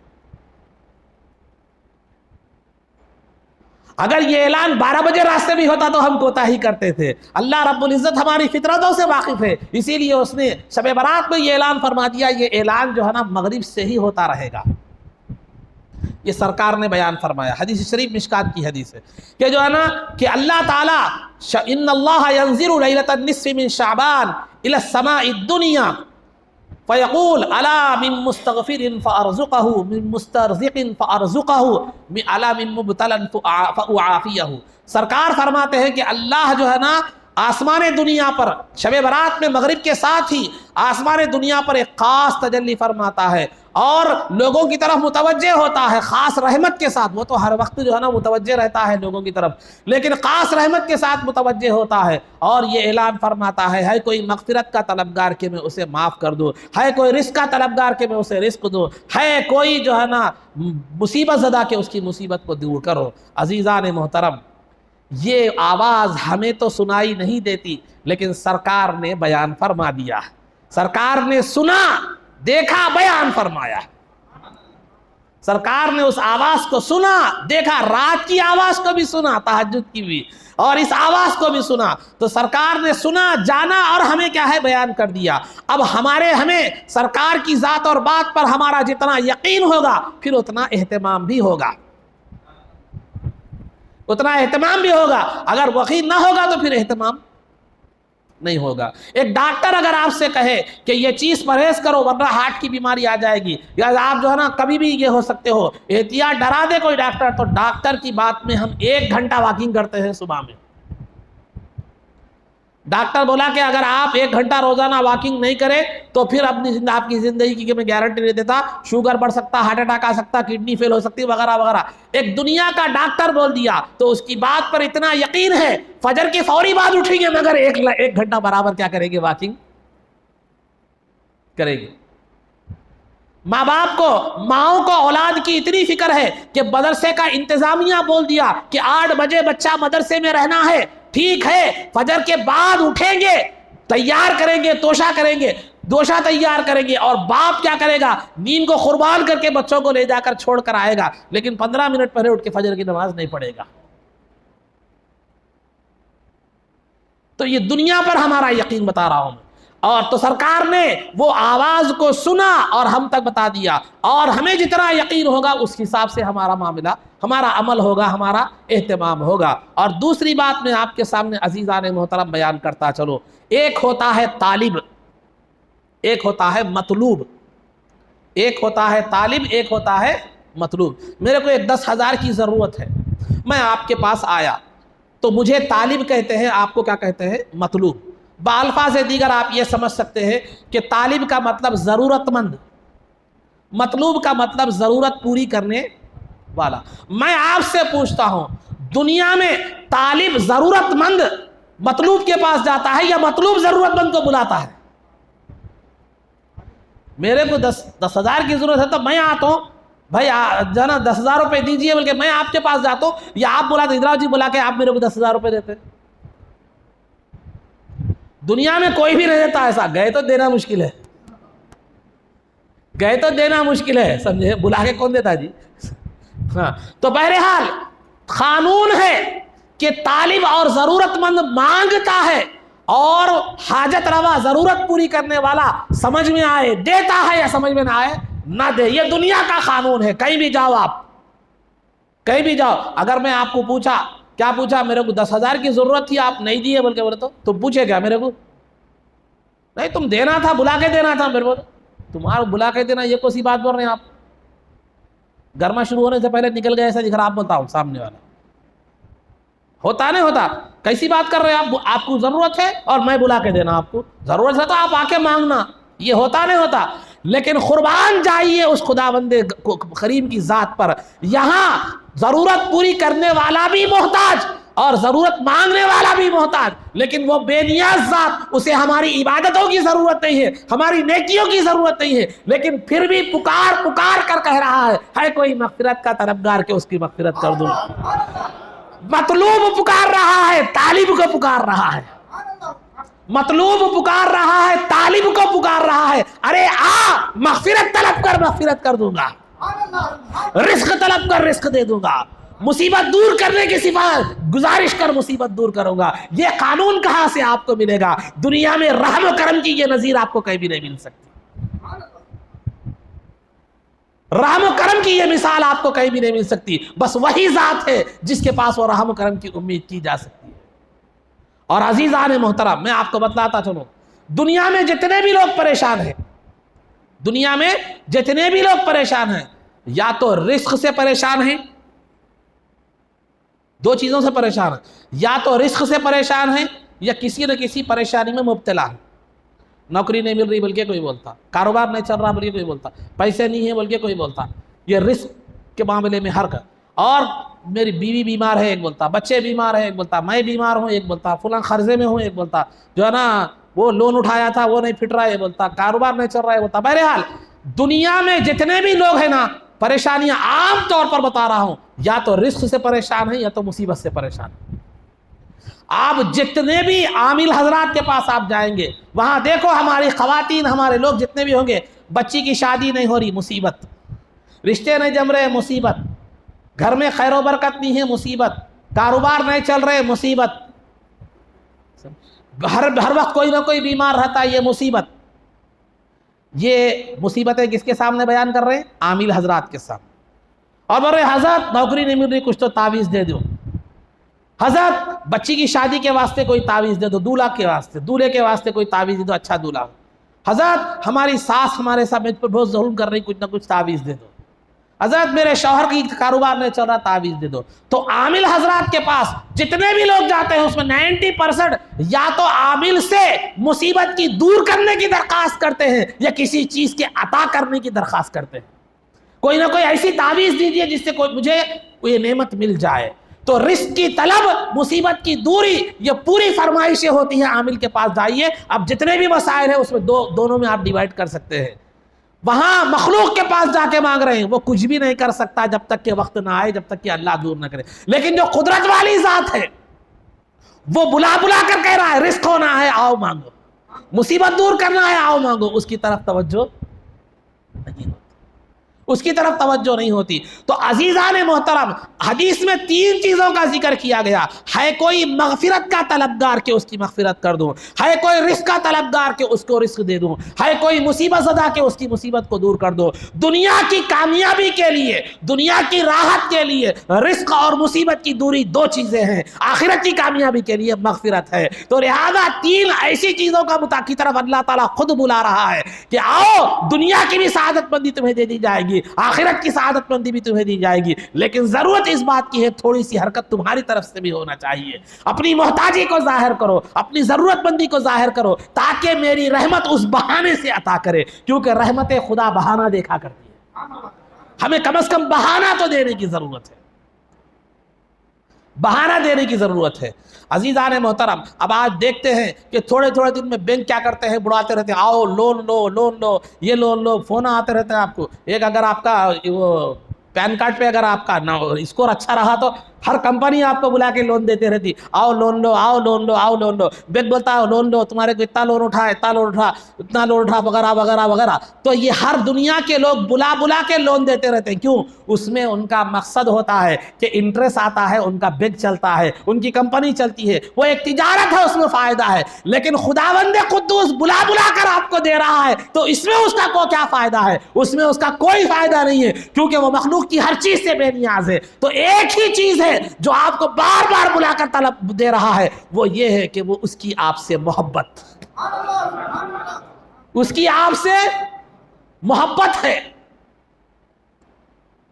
اگر یہ اعلان 12 بجے راستے بھی ہوتا تو ہم کوتاہی کرتے تھے. اللہ رب العزت ہماری فطرتوں سے واقف ہے، اسی لیے اس نے شب برات میں یہ اعلان فرما دیا. یہ اعلان جو ہے نا مغرب سے ہی ہوتا رہے گا. یہ سرکار نے بیان فرمایا، حدیث شریف مشکات کی حدیث ہے کہ جو ہے نا کہ اللہ تعالیٰ ان اللہ ینزل لیلۃ النصف من شعبان الی السماء الدنیا، فیقول الا من مستغفر فارزقہ من مسترزق فارزقہ الا من مبتلا فاعافیہ۔ سرکار فرماتے ہیں کہ اللہ جو ہے نا آسمان دنیا پر شب برات میں مغرب کے ساتھ ہی آسمان دنیا پر ایک خاص تجلی فرماتا ہے اور لوگوں کی طرف متوجہ ہوتا ہے خاص رحمت کے ساتھ۔ وہ تو ہر وقت جو ہے نا متوجہ رہتا ہے لوگوں کی طرف، لیکن خاص رحمت کے ساتھ متوجہ ہوتا ہے اور یہ اعلان فرماتا ہے کوئی مغفرت کا طلبگار کہ میں اسے معاف کر دوں، ہے کوئی رزق کا طلبگار کہ میں اسے رزق دوں، ہے کوئی جو ہے نا مصیبت زدہ کہ اس کی مصیبت کو دور کرو۔ عزیزان محترم، یہ آواز ہمیں تو سنائی نہیں دیتی، لیکن سرکار نے بیان فرما دیا، سرکار نے سنا دیکھا بیان فرمایا۔ سرکار نے اس آواز کو سنا دیکھا، رات کی آواز کو بھی سنا، تہجد کی بھی، اور اس آواز کو بھی سنا۔ تو سرکار نے سنا جانا اور ہمیں کیا ہے بیان کر دیا۔ اب ہمیں سرکار کی ذات اور بات پر ہمارا جتنا یقین ہوگا پھر اتنا اہتمام بھی ہوگا، اتنا اہتمام بھی ہوگا۔ اگر یقین نہ ہوگا تو پھر اہتمام نہیں ہوگا۔ ایک ڈاکٹر اگر آپ سے کہے کہ یہ چیز پرہیز کرو ورنہ ہارٹ کی بیماری آ جائے گی، یا آپ جو ہے نا کبھی بھی یہ ہو سکتے ہو، احتیاط ڈرا دے کوئی ڈاکٹر، تو ڈاکٹر کی بات میں ہم 1 گھنٹہ واکنگ کرتے ہیں صبح میں۔ ڈاکٹر بولا کہ اگر آپ 1 گھنٹہ روزانہ واکنگ نہیں کریں تو پھر آپ کی زندگی کی میں گارنٹی نہیں دیتا، شوگر بڑھ سکتا، ہارٹ اٹیک آ سکتا، کڈنی فیل ہو سکتی، وغیرہ وغیرہ۔ ایک دنیا کا ڈاکٹر بول دیا تو اس کی بات پر اتنا یقین ہے، فجر کے فوری بعد اٹھیں گے مگر 1 گھنٹہ برابر کیا کریں گے، واکنگ کریں گے۔ ماں باپ کو، ماؤں کو اولاد کی اتنی فکر ہے کہ مدرسے کا انتظامیہ بول دیا کہ 8 بجے بچہ مدرسے میں رہنا ہے، ٹھیک ہے، فجر کے بعد اٹھیں گے، تیار کریں گے، توشہ کریں گے، دوشہ تیار کریں گے، اور باپ کیا کرے گا، نیند کو قربان کر کے بچوں کو لے جا کر چھوڑ کر آئے گا، لیکن 15 منٹ پہلے اٹھ کے فجر کی نماز نہیں پڑھے گا۔ تو یہ دنیا پر ہمارا یقین بتا رہا ہوں میں، اور تو سرکار نے وہ آواز کو سنا اور ہم تک بتا دیا، اور ہمیں جتنا یقین ہوگا اس حساب سے ہمارا معاملہ، ہمارا عمل ہوگا، ہمارا اہتمام ہوگا۔ اور دوسری بات میں آپ کے سامنے عزیزان محترم بیان کرتا چلو، ایک ہوتا ہے طالب، ایک ہوتا ہے مطلوب، ایک ہوتا ہے طالب، ایک ہوتا ہے مطلوب۔ میرے کو ایک 10,000 کی ضرورت ہے، میں آپ کے پاس آیا تو مجھے طالب کہتے ہیں، آپ کو کیا کہتے ہیں، مطلوب۔ بالفاظ دیگر آپ یہ سمجھ سکتے ہیں کہ طالب کا مطلب ضرورت مند، مطلوب کا مطلب ضرورت پوری کرنے والا۔ میں آپ سے پوچھتا ہوں، دنیا میں طالب ضرورت مند مطلوب کے پاس جاتا ہے یا مطلوب ضرورت مند کو بلاتا ہے؟ میرے کو 10,000 کی ضرورت ہے تو میں آتا ہوں، بھائی جو ہے نا 10,000 روپے دیجئے، بلکہ میں آپ کے پاس جاتا ہوں، یا آپ بلا دیں، ادراؤ جی بلا کے آپ میرے کو 10,000 روپے دیتے۔ دنیا میں کوئی بھی نہیں دیتا ایسا، گئے تو دینا مشکل ہے، گئے تو دینا مشکل ہے، سمجھے، بلا کے کون دیتا جی؟ ہاں، تو بہرحال قانون ہے کہ طالب اور ضرورت مند مانگتا ہے، اور حاجت روا ضرورت پوری کرنے والا سمجھ میں آئے دیتا ہے یا سمجھ میں نہ آئے نہ دے۔ یہ دنیا کا قانون ہے، کہیں بھی جاؤ آپ، کہیں بھی جاؤ، اگر میں آپ کو پوچھا، کیا پوچھا، میرے کو 10,000 کی ضرورت تھی آپ نہیں دیے، بلکہ بولے تو تم پوچھے کیا میرے کو، نہیں تم دینا تھا، بلا کے دینا تھا میرے کو، تمہارا بلا کے دینا یہ کوئی بات بول رہے ہیں آپ؟ گرما شروع ہونے سے پہلے نکل گئے، ایسا دکھ رہا، آپ بولتا ہوں سامنے والا، ہوتا نہیں ہوتا؟ کیسی بات کر رہے ہیں آپ کو ضرورت ہے اور میں بلا کے دینا، آپ کو ضرورت ہے تو آپ آ کے مانگنا، یہ ہوتا نہیں ہوتا۔ لیکن قربان جائیے اس خداوند کریم کی ذات پر، یہاں ضرورت پوری کرنے والا بھی محتاج اور ضرورت مانگنے والا بھی محتاج، لیکن وہ بے نیاز ذات، اسے ہماری عبادتوں کی ضرورت نہیں ہے، ہماری نیکیوں کی ضرورت نہیں ہے، لیکن پھر بھی پکار پکار کر کہہ رہا ہے کوئی مغفرت کا طلبگار کہ اس کی مغفرت کر دوں۔ مطلوب پکار رہا ہے، طالب کو پکار رہا ہے، مطلوب پکار رہا ہے، طالب کو پکار رہا ہے، ارے آ مغفرت طلب کر، مغفرت کر دوں گا، رزق طلب کر، رزق دے دوں گا، مصیبت دور کرنے کی صفات گزارش کر، مصیبت دور کروں گا۔ یہ قانون کہاں سے آپ کو ملے گا؟ دنیا میں رحم و کرم کی یہ نظیر آپ کو کہیں بھی نہیں مل سکتی، رحم و کرم کی یہ مثال آپ کو کہیں بھی نہیں مل سکتی، بس وہی ذات ہے جس کے پاس وہ رحم و کرم کی امید کی جا سکتی ہے۔ اور عزیزان محترم، میں آپ کو بتلاتا چلوں، دنیا میں جتنے بھی لوگ پریشان ہیں، دنیا میں جتنے بھی لوگ پریشان ہیں یا تو رزق سے پریشان ہیں، دو چیزوں سے پریشان ہیں، یا تو رزق سے پریشان ہیں یا کسی نہ کسی پریشانی میں مبتلا ہیں۔ نوکری نہیں مل رہی بلکہ کوئی بولتا، کاروبار نہیں چل رہا بلکہ کوئی بولتا، پیسے نہیں ہیں بلکہ کوئی بولتا، یہ رزق کے معاملے میں ہر کا، اور میری بیوی بیمار ہے ایک بولتا، بچے بیمار ہیں ایک بولتا، میں بیمار ہوں ایک بولتا، فلاں قرضے میں ہوں ایک بولتا، جو ہے نا وہ لون اٹھایا تھا وہ نہیں پھٹ رہا ہے ایک بولتا، کاروبار نہیں چل رہا ہے بولتا۔ بہرحال دنیا میں جتنے بھی لوگ ہیں نا، پریشانیاں عام طور پر بتا رہا ہوں، یا تو رزق سے پریشان ہیں یا تو مصیبت سے پریشان ہیں۔ آپ جتنے بھی عامل حضرات کے پاس آپ جائیں گے، وہاں دیکھو ہماری خواتین، ہمارے لوگ جتنے بھی ہوں گے، بچی کی شادی نہیں ہو رہی مصیبت، رشتے نہیں جم رہے مصیبت، گھر میں خیر و برکت نہیں ہے مصیبت، کاروبار نہیں چل رہے مصیبت، ہر وقت کوئی نہ کوئی بیمار رہتا ہے، یہ مصیبت۔ یہ مصیبتیں کس کے سامنے بیان کر رہے ہیں؟ عامل حضرات کے سامنے۔ اور بولے حضرت نوکری نہیں مل رہی، کچھ تو تعویذ دے دو، حضرت بچی کی شادی کے واسطے کوئی تعویذ دے دو، دولہا کے واسطے، دولہے کے واسطے کوئی تعویذ دے دو، اچھا دولہا ہو، حضرت ہماری ساس ہمارے ساتھ مجھ پر بہت ظلم کر رہی، کچھ نہ کچھ تعویذ دے دو، حضرت میرے شوہر کی کاروبار نہیں چل رہا، تعویذ دے دو۔ تو عامل حضرات کے پاس جتنے بھی لوگ جاتے ہیں اس میں 90% یا تو عامل سے مصیبت کی دور کرنے کی درخواست کرتے ہیں یا کسی چیز کے عطا کرنے کی درخواست کرتے ہیں، کوئی نہ کوئی ایسی تعویذ دیجیے جس سے مجھے یہ نعمت مل جائے۔ تو رزق کی طلب، مصیبت کی دوری، یہ پوری فرمائشیں ہوتی ہیں عامل کے پاس جائیے۔ اب جتنے بھی مسائل ہیں اس میں دونوں میں آپ ڈیوائیڈ کر سکتے ہیں۔ وہاں مخلوق کے پاس جا کے مانگ رہے ہیں، وہ کچھ بھی نہیں کر سکتا جب تک کہ وقت نہ آئے، جب تک کہ اللہ دور نہ کرے۔ لیکن جو قدرت والی ذات ہے وہ بلا بلا کر کہہ رہا ہے رزق ہونا ہے آؤ مانگو، مصیبت دور کرنا ہے آؤ مانگو، اس کی طرف توجہ نہیں ہوتی، اس کی طرف توجہ نہیں ہوتی۔ تو عزیزان محترم، حدیث میں 3 چیزوں کا ذکر کیا گیا ہے۔ کوئی مغفرت کا طلبگار کہ اس کی مغفرت کر دوں، ہے کوئی رزق کا طلبگار کہ اس کو رزق دے دوں، ہے کوئی مصیبت زدہ کہ اس کی مصیبت کو دور کر دو۔ دنیا کی کامیابی کے لیے، دنیا کی راحت کے لیے رزق اور مصیبت کی دوری 2 چیزیں ہیں، آخرت کی کامیابی کے لیے مغفرت ہے۔ تو لہذا 3 ایسی چیزوں کی طرف اللہ تعالیٰ خود بلا رہا ہے کہ آؤ دنیا کی بھی سعادت مندی تمہیں دے دی جائے گی، آخرت کی سعادت مندی بھی تمہیں دی جائے گی، لیکن ضرورت اس بات کی ہے تھوڑی سی حرکت تمہاری طرف سے بھی ہونا چاہیے۔ اپنی محتاجی کو ظاہر کرو، اپنی ضرورت مندی کو ظاہر کرو، تاکہ میری رحمت اس بہانے سے عطا کرے، کیونکہ رحمت خدا بہانہ دیکھا کرتی ہے، ہمیں کم از کم بہانہ تو دینے کی ضرورت ہے، بہانہ دینے کی ضرورت ہے۔ عزیزان محترم، اب آج دیکھتے ہیں کہ تھوڑے تھوڑے دن میں بینک کیا کرتے ہیں، بڑھاتے رہتے ہیں، آؤ لون لو، لون لو، یہ لون لو، فون آتے رہتے ہیں آپ کو۔ ایک اگر آپ کا وہ پین کارڈ پہ اگر آپ کا اسکور اچھا رہا تو ہر کمپنی آپ کو بلا کے لون دیتے رہتی، آؤ لون لو، آؤ لون لو، آؤ لون لو، بینک بولتا ہے لون لو، تمہارے کو اتنا لون اٹھا، اتنا لون اٹھا، اتنا لون اٹھا، وغیرہ وغیرہ وغیرہ۔ تو یہ ہر دنیا کے لوگ بلا بلا کے لون دیتے رہتے ہیں، کیوں؟ اس میں ان کا مقصد ہوتا ہے کہ انٹرسٹ آتا ہے، ان کا بینک چلتا ہے، ان کی کمپنی چلتی ہے، وہ ایک تجارت ہے، اس میں فائدہ ہے۔ لیکن خداوند قدوس بلا بلا کر آپ کو دے رہا ہے تو اس میں اس کا کو کیا فائدہ ہے؟ اس میں اس کا کوئی فائدہ نہیں ہے، کیونکہ وہ مخلوق کی ہر چیز سے بے نیاز ہے۔ تو ایک ہی چیز ہے جو آپ کو بار بار بلا کر طلب دے رہا ہے، وہ یہ ہے کہ وہ اس کی آپ سے محبت، اس کی آپ سے محبت ہے۔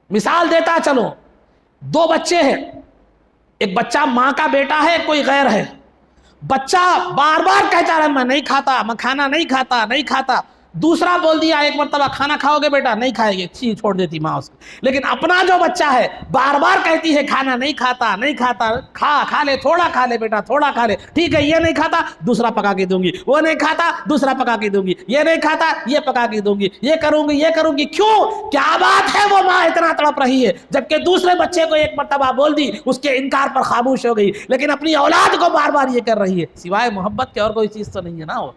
مثال دیتا چلو، 2 بچے ہیں، ایک بچہ ماں کا بیٹا ہے، کوئی غیر ہے۔ بچہ بار بار کہتا رہا میں نہیں کھاتا، میں کھانا نہیں کھاتا، نہیں کھاتا۔ دوسرا بول دیا ایک مرتبہ کھانا کھاؤ گے بیٹا، نہیں کھائے گے، چھوڑ دیتی ماں اس کو۔ لیکن اپنا جو بچہ ہے بار بار کہتی ہے کھانا نہیں کھاتا، نہیں کھاتا، کھا لے، تھوڑا کھا لے بیٹا، تھوڑا کھا لے، ٹھیک ہے یہ نہیں کھاتا دوسرا پکا کے دوں گی، وہ نہیں کھاتا دوسرا پکا کے دوں گی، یہ نہیں کھاتا یہ پکا کے دوں گی، یہ کروں گی، یہ کروں گی۔ کیوں؟ کیا بات ہے وہ ماں اتنا تڑپ رہی ہے؟ جبکہ دوسرے بچے کو ایک مرتبہ بول دی، اس کے انکار پر خاموش ہو گئی، لیکن اپنی اولاد کو بار بار یہ کر رہی ہے، سوائے محبت کے اور کوئی چیز تو نہیں ہے نا وہ۔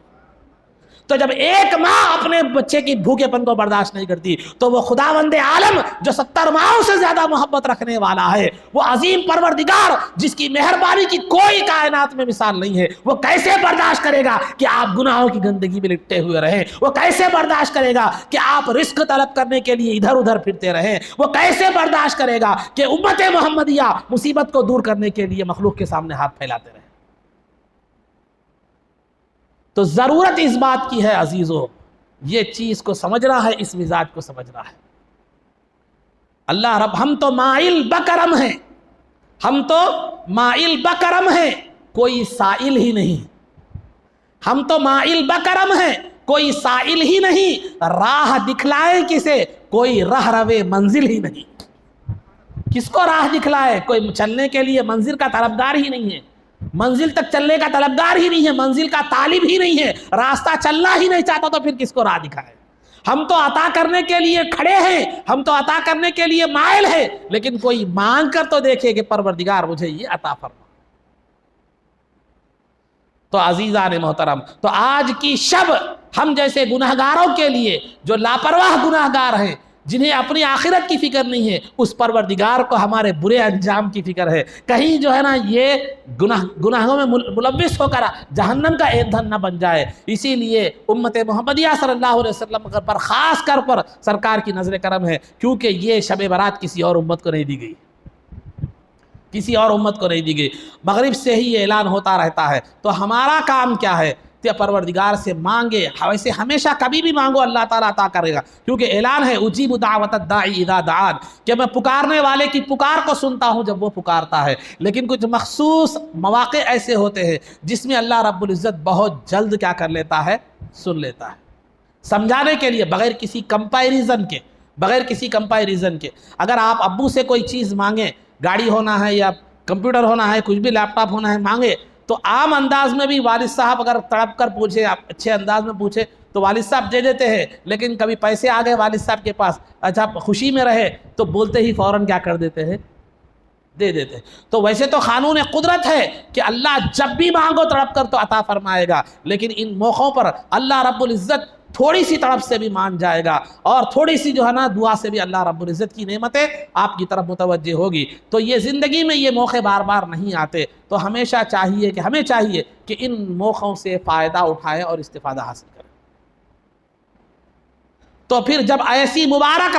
تو جب ایک ماں اپنے بچے کی بھوکے پن کو برداشت نہیں کرتی تو وہ خداوند عالم جو 70 ماؤں سے زیادہ محبت رکھنے والا ہے، وہ عظیم پروردگار جس کی مہربانی کی کوئی کائنات میں مثال نہیں ہے، وہ کیسے برداشت کرے گا کہ آپ گناہوں کی گندگی میں لپٹے ہوئے رہیں؟ وہ کیسے برداشت کرے گا کہ آپ رزق طلب کرنے کے لیے ادھر ادھر پھرتے رہیں؟ وہ کیسے برداشت کرے گا کہ امت محمدیہ مصیبت کو دور کرنے کے لیے مخلوق کے سامنے ہاتھ پھیلاتے رہیں؟ تو ضرورت اس بات کی ہے عزیزو، یہ چیز کو سمجھ رہا ہے، اس مزاج کو سمجھ رہا ہے۔ اللہ رب، ہم تو مائل بکرم ہیں، ہم تو مائل بکرم ہیں، کوئی سائل ہی نہیں، ہم تو مائل بکرم ہیں، کوئی سائل ہی نہیں، راہ دکھلائے کسے، کوئی راہ روے منزل ہی نہیں۔ کس کو راہ دکھلائے؟ کوئی چلنے کے لیے منزل کا طلبگار ہی نہیں ہے، منزل تک چلنے کا طلبگار ہی نہیں ہے، منزل کا طالب ہی نہیں ہے، راستہ چلنا ہی نہیں چاہتا، تو پھر کس کو راہ دکھائے؟ ہم تو عطا کرنے کے لیے کھڑے ہیں، ہم تو عطا کرنے کے لیے مائل ہیں، لیکن کوئی مانگ کر تو دیکھے کہ پروردگار مجھے یہ عطا فرما۔ تو عزیزان محترم، تو آج کی شب ہم جیسے گناہگاروں کے لیے، جو لاپرواہ گناہگار ہیں، جنہیں اپنی آخرت کی فکر نہیں ہے، اس پروردگار کو ہمارے برے انجام کی فکر ہے، کہیں جو ہے نا یہ گناہوں میں ملوث ہو کر جہنم کا ایندھن نہ بن جائے۔ اسی لیے امت محمدیہ صلی اللہ علیہ وسلم پر خاص کر پر سرکار کی نظر کرم ہے، کیونکہ یہ شب برات کسی اور امت کو نہیں دی گئی، کسی اور امت کو نہیں دی گئی، مغرب سے ہی یہ اعلان ہوتا رہتا ہے۔ تو ہمارا کام کیا ہے کہ پروردگار سے مانگے، ویسے ہمیشہ کبھی بھی مانگو، اللہ تعالیٰ عطا کرے گا، کیونکہ اعلان ہے اجیب دعوت الداعی اذا دعان، کہ میں پکارنے والے کی پکار کو سنتا ہوں جب وہ پکارتا ہے۔ لیکن کچھ مخصوص مواقع ایسے ہوتے ہیں جس میں اللہ رب العزت بہت جلد کیا کر لیتا ہے، سن لیتا ہے، سمجھانے کے لیے، بغیر کسی کمپیریزن کے۔ اگر آپ ابو سے کوئی چیز مانگیں، گاڑی ہونا ہے یا کمپیوٹر ہونا ہے، کچھ بھی لیپ ٹاپ ہونا ہے، مانگے تو عام انداز میں بھی والد صاحب اگر تڑپ کر پوچھے، اچھے انداز میں پوچھے تو والد صاحب دے دیتے ہیں، لیکن کبھی پیسے آ گئے والد صاحب کے پاس، اچھا خوشی میں رہے تو بولتے ہی فوراً کیا کر دیتے ہیں، دے دیتے۔ تو ویسے تو قانون قدرت ہے کہ اللہ جب بھی مانگو تڑپ کر تو عطا فرمائے گا، لیکن ان موقعوں پر اللہ رب العزت تھوڑی سی طرف سے بھی مان جائے گا، اور تھوڑی سی جو ہے نا دعا سے بھی اللہ رب العزت کی نعمتیں آپ کی طرف متوجہ ہوگی۔ تو یہ زندگی میں یہ موقع بار بار نہیں آتے، تو ہمیشہ چاہیے کہ ہمیں چاہیے کہ ان موقعوں سے فائدہ اٹھائیں اور استفادہ حاصل کریں۔ تو پھر جب ایسی مبارک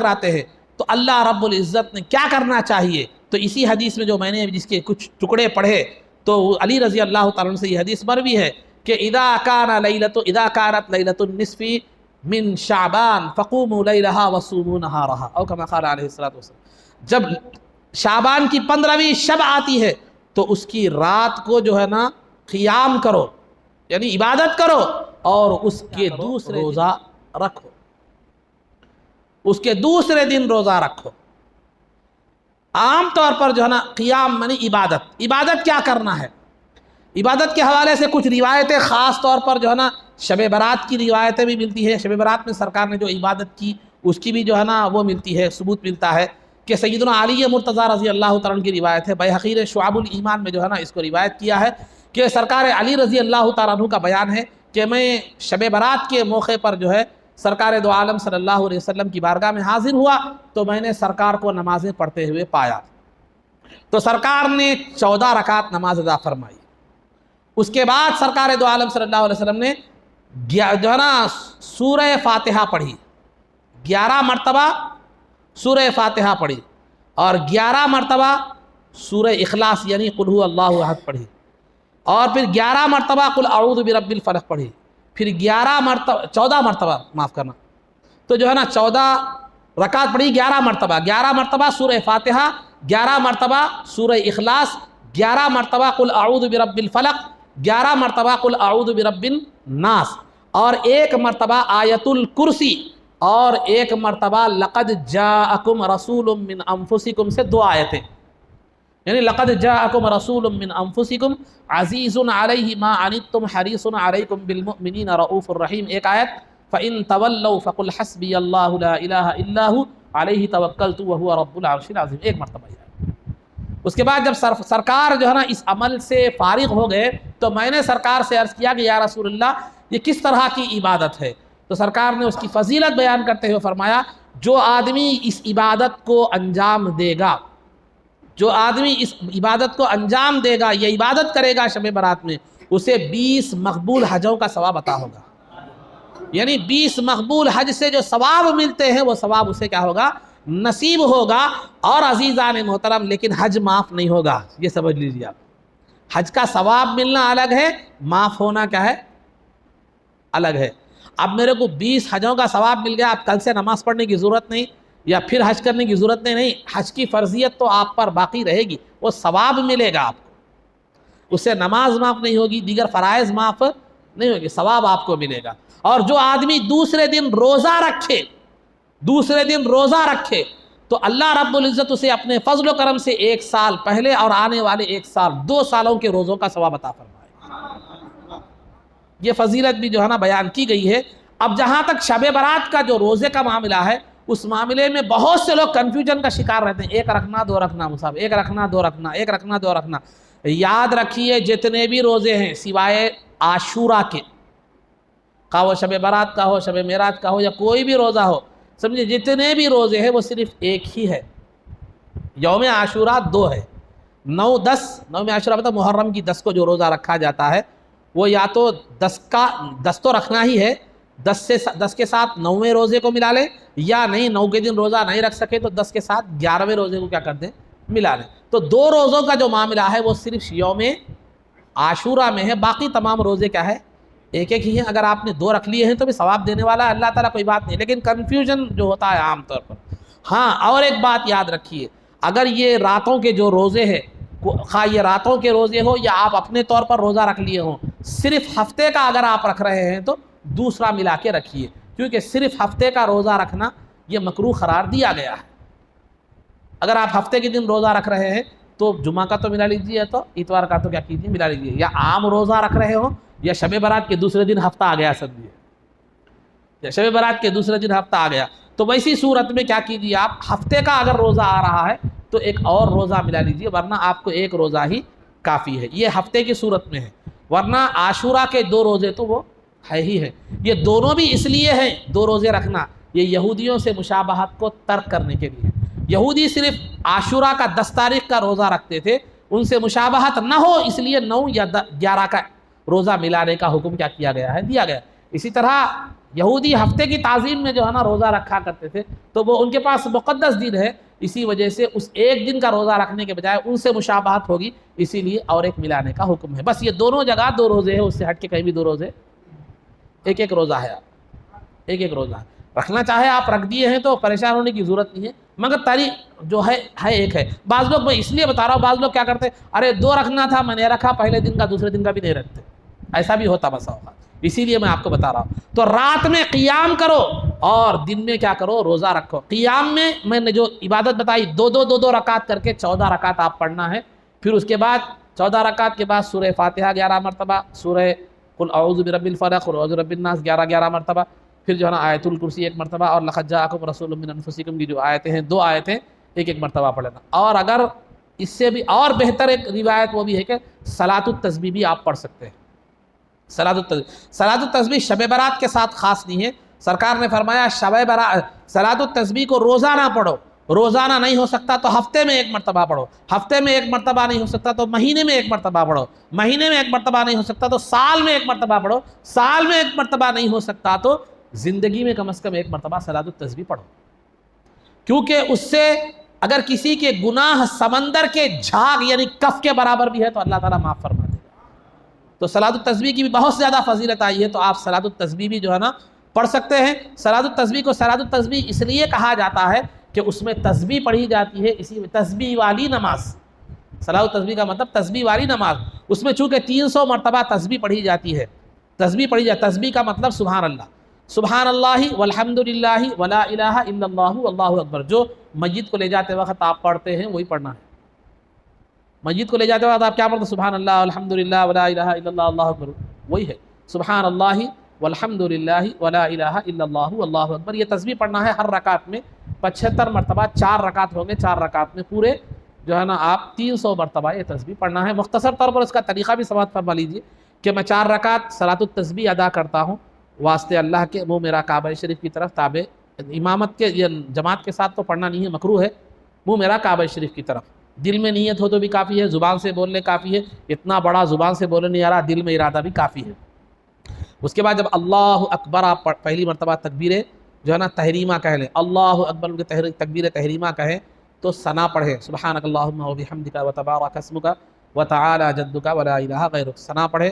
راتیں ہیں تو اللہ رب العزت نے کیا کرنا چاہیے؟ تو اسی حدیث میں جو میں نے جس کے کچھ ٹکڑے پڑھے، تو علی رضی اللہ تعالیٰ عنہ سے یہ حدیث مروی ہے کہ اذا كانت لیلۃ النصف من شعبان فقوموا لیلہا وصوموا نہارہا، او کما قال علیہ الصلوۃ والسلام، جب شعبان کی 15ویں شب آتی ہے تو اس کی رات کو جو ہے نا قیام کرو، یعنی عبادت کرو، اور اس کے دوسرے روزہ رکھو، اس کے دوسرے دن روزہ رکھو۔ عام طور پر جو ہے نا قیام یعنی عبادت کیا کرنا ہے؟ عبادت کے حوالے سے کچھ روایتیں، خاص طور پر جو ہے نا شب برات کی روایتیں بھی ملتی ہے، شب برات میں سرکار نے جو عبادت کی اس کی بھی جو ہے نا وہ ملتی ہے، ثبوت ملتا ہے کہ سیدنا علی مرتضیٰ رضی اللہ تعالیٰ عنہ کی روایت ہے، بیہقی نے شعب الایمان میں جو ہے نا اس کو روایت کیا ہے کہ سرکار علی رضی اللہ تعالیٰ عنہ کا بیان ہے کہ میں شب برات کے موقع پر جو ہے سرکار دو عالم صلی اللہ علیہ وسلم کی بارگاہ میں حاضر ہوا، تو میں نے سرکار کو نمازیں پڑھتے ہوئے پایا، تو سرکار نے 14 رکعت نماز ادا فرمائی۔ اس کے بعد سرکار دو عالم صلی اللہ علیہ وسلم نے جو ہے نا سورہ فاتحہ پڑھی، 11 مرتبہ سورہ فاتحہ پڑھی، اور 11 مرتبہ سورہ اخلاص یعنی قل هو اللہ احد پڑھی، اور پھر 11 مرتبہ قل اعوذ برب الفلق پڑھی، پھر 14 مرتبہ معاف کرنا، تو جو ہے نا 14 رکعت پڑھی، 11 مرتبہ سورہ فاتحہ، 11 مرتبہ سورہ اخلاص، 11 مرتبہ قل اعوذ برب الفلق، 11 مرتبہ قل اعوذ برب الناس، اور 1 مرتبہ آیت الکرسی، اور 1 مرتبہ لقد جاءکم رسول من انفسکم سے 2 آیتیں، یعنی لقد جاءکم رسول من انفسکم عزیز علیہ ما عنتم حریص علیکم بالمؤمنین رؤوف الرحیم، 1 آیت، فَإِن تَوَلَّوْا فَقُلْ حَسْبِيَ اللَّهُ لَا إِلَهَ إِلَّا هُوَ عَلَيْهِ تَوَكَّلْتُ وَهُوَ رَبُّ الْعَرْشِ الْعَظِيمِ، 1 مرتبہ۔ اس کے بعد جب سرکار جو ہے نا اس عمل سے فارغ ہو گئے تو میں نے سرکار سے عرض کیا کہ یا رسول اللہ یہ کس طرح کی عبادت ہے؟ تو سرکار نے اس کی فضیلت بیان کرتے ہوئے فرمایا جو آدمی اس عبادت کو انجام دے گا، جو آدمی اس عبادت کو انجام دے گا، یہ عبادت کرے گا شب برات میں، اسے 20 مقبول حجوں کا ثواب عطا ہوگا، یعنی 20 مقبول حج سے جو ثواب ملتے ہیں وہ ثواب اسے کیا ہوگا؟ نصیب ہوگا۔ اور عزیزان محترم لیکن حج معاف نہیں ہوگا، یہ سمجھ لیجیے آپ، حج کا ثواب ملنا الگ ہے، معاف ہونا کیا ہے؟ الگ ہے. اب میرے کو 20 حجوں کا ثواب مل گیا، اب کل سے نماز پڑھنے کی ضرورت نہیں یا پھر حج کرنے کی ضرورت نہیں. حج کی فرضیت تو آپ پر باقی رہے گی، وہ ثواب ملے گا آپ کو، اس سے نماز معاف نہیں ہوگی، دیگر فرائض معاف نہیں ہوگی، ثواب آپ کو ملے گا. اور جو آدمی دوسرے دن روزہ رکھے تو اللہ رب العزت اسے اپنے فضل و کرم سے 1 سال پہلے اور آنے والے 1 سال 2 سالوں کے روزوں کا ثواب عطا فرمائے. یہ فضیلت بھی جو ہے نا بیان کی گئی ہے. اب جہاں تک شب برات کا جو روزے کا معاملہ ہے، اس معاملے میں بہت سے لوگ کنفیوژن کا شکار رہتے ہیں. 1 رکھنا 2 رکھنا، مصعب 1 رکھنا 2 رکھنا، 1 رکھنا 2 رکھنا. یاد رکھیے جتنے بھی روزے ہیں سوائے عاشورہ کے، خواہ وہ شب برات کا ہو، شب معراج کا ہو یا کوئی بھی روزہ ہو، سمجھے جتنے بھی روزے ہیں وہ صرف ایک ہی ہے. یوم عاشورہ 2 ہے، 9 10. یوم عاشورہ مطلب محرم کی 10 کو جو روزہ رکھا جاتا ہے وہ یا تو 10 تو رکھنا ہی ہے، 10 کے ساتھ 9ویں روزے کو ملا لیں، یا نہیں 9 کے دن روزہ نہیں رکھ سکے تو 10 کے ساتھ 11ویں روزے کو کیا کر دیں، ملا لیں. تو 2 روزوں کا جو معاملہ ہے وہ صرف یوم عاشورہ میں ہے، باقی تمام روزے کیا ہے، ایک ہی ہیں. اگر آپ نے 2 رکھ لیے ہیں تو بھی ثواب دینے والا ہے اللہ تعالیٰ، کوئی بات نہیں. لیکن کنفیوژن جو ہوتا ہے عام طور پر. ہاں اور ایک بات یاد رکھیے، اگر یہ راتوں کے جو روزے ہیں، خواہ یہ راتوں کے روزے ہو یا آپ اپنے طور پر روزہ رکھ لیے ہوں، صرف ہفتے کا اگر آپ رکھ رہے ہیں تو دوسرا ملا کے رکھیے، کیونکہ صرف ہفتے کا روزہ رکھنا یہ مکروہ قرار دیا گیا ہے. اگر آپ ہفتے کے دن روزہ رکھ رہے ہیں تو جمعہ کا تو ملا لیجیے، تو اتوار کا تو کیا کیجیے، ملا لیجیے. یا عام روزہ رکھ رہے ہوں یا شب برات کے دوسرے دن ہفتہ آ گیا، سمجھیے یا شب برات کے دوسرے دن ہفتہ آ گیا، تو ویسی صورت میں کیا کیجیے، آپ ہفتے کا اگر روزہ آ رہا ہے تو ایک اور روزہ ملا لیجیے، ورنہ آپ کو ایک روزہ ہی کافی ہے. یہ ہفتے کی صورت میں ہے، ورنہ عاشورہ کے 2 روزے تو وہ ہے ہی ہے. یہ دونوں بھی اس لیے ہیں 2 روزے رکھنا، یہ یہودیوں سے مشابہت کو ترک کرنے کے لیے. یہودی صرف عاشورہ کا 10 تاریخ کا روزہ رکھتے تھے، ان سے مشابہت نہ ہو اس لیے 9 یا 11 کا روزہ ملانے کا حکم کیا کیا گیا ہے، دیا گیا. اسی طرح یہودی ہفتے کی تعظیم میں جو ہے نا روزہ رکھا کرتے تھے، تو وہ ان کے پاس مقدس دن ہے، اسی وجہ سے اس ایک دن کا روزہ رکھنے کے بجائے ان سے مشابہت ہوگی، اسی لیے اور ایک ملانے کا حکم ہے. بس یہ دونوں جگہ 2 روزے ہیں، اس سے ہٹ کے کہیں بھی 2 روزے، ایک روزہ ہے، ایک روزہ ہے. رکھنا چاہے آپ رکھ دیے ہیں تو پریشان ہونے کی ضرورت نہیں ہے، مگر تاریخ جو ہے ایک ہے. بعض لوگ، میں اس لیے بتا رہا ہوں، بعض لوگ کیا کرتے ہیں، ارے 2 رکھنا تھا میں نے رکھا، پہلے دن کا دوسرے دن کا بھی نہیں رکھتے، ایسا بھی ہوتا بسا اوقات. اسی لیے میں آپ کو بتا رہا ہوں. تو رات میں قیام کرو اور دن میں کیا کرو، روزہ رکھو. قیام میں نے جو عبادت بتائی 2 رکعت کر کے 14 رکعت آپ پڑھنا ہے. پھر اس کے بعد 14 رکعت کے بعد سورہ فاتحہ 11 مرتبہ، سورہ قل اعوذ برب الفلق، قل اعوذ برب الناس 11 مرتبہ، پھر جو ہے نا آیت الکرسی 1 مرتبہ، اور لقد جاءکم رسول من انفسکم کی جو آیتیں ہیں 2 آیتیں 1 مرتبہ پڑھ لینا. اور اگر اس سے بھی اور بہتر ایک روایت وہ بھی ہے کہ صلاۃ التسبیح بھی آپ پڑھ سکتے ہیں. صلاۃ التسبیح شب برات کے ساتھ خاص نہیں ہے. سرکار نے فرمایا صلاۃ التسبیح کو روزانہ پڑھو، روزانہ نہیں ہو سکتا تو ہفتے میں 1 مرتبہ پڑھو، ہفتے میں 1 مرتبہ نہیں ہو سکتا تو مہینے میں 1 مرتبہ پڑھو، مہینے میں 1 مرتبہ نہیں ہو سکتا تو سال میں 1 مرتبہ پڑھو، سال میں 1 مرتبہ نہیں ہو سکتا تو زندگی میں کم از کم 1 مرتبہ صلاۃ التسبیح پڑھو. کیونکہ اس سے اگر کسی کے گناہ سمندر کے جھاگ یعنی کف کے برابر بھی ہے تو اللہ تعالیٰ معاف فرما دے گا. تو صلاۃ التسبیح کی بھی بہت زیادہ فضیلت آئی ہے، تو آپ صلاۃ التسبیح بھی جو ہے نا پڑھ سکتے ہیں. صلاۃ التسبیح کو صلاۃ التسبیح اس لیے کہا جاتا ہے کہ اس میں تسبیح پڑھی جاتی ہے، اسی میں تسبیح والی نماز. صلاۃ التسبیح کا مطلب تسبیح والی نماز. اس میں چونکہ 300 مرتبہ تسبیح پڑھی جاتی ہے، تسبیح کا مطلب سبحان اللہ، سبحان اللہ والحمد للہ ولا الہ الا اللہ واللہ اکبر. جو مسجد کو لے جاتے وقت آپ پڑھتے ہیں وہی پڑھنا ہے. مسجد کو لے جاتے وقت آپ کیا پڑھتے ہیں، سبحان اللہ والحمد للہ ولا الہ الا اللہ اللہ اکبر، وہی ہے سبحان اللہ والحمد للہ ولا الہ الا اللہ واللہ اکبر. یہ تسبیح پڑھنا ہے ہر رکعت میں 75 مرتبہ. 4 رکعت ہوں گے، 4 رکعت میں پورے جو ہے نا آپ 300 مرتبہ یہ تسبیح پڑھنا ہے. مختصر طور پر اس کا طریقہ بھی سماعت فرما لیجیے کہ میں 4 رکعت صلاۃ التسبیح ادا کرتا ہوں واسطے اللہ کے، منہ میرا کعبہ شریف کی طرف تابع، امامت کے جماعت کے ساتھ تو پڑھنا نہیں ہے، مکروہ ہے. منہ میرا کعبہ شریف کی طرف، دل میں نیت ہو تو بھی کافی ہے، زبان سے بولنے کافی ہے. اتنا بڑا زبان سے بولنے نہیں آ رہا، دل میں ارادہ بھی کافی ہے. اس کے بعد جب اللہ اکبر آپ پہلی مرتبہ تکبیر جو ہے نا تحریمہ کہہ لیں، اللہ اکبر کے تکبیر تحریمہ کہیں تو ثنا پڑھیں، سبحانک اللہم و بحمدک و تبارک اسمک و تعالی جدک ولا الہ غیرک. ثنا پڑھیں،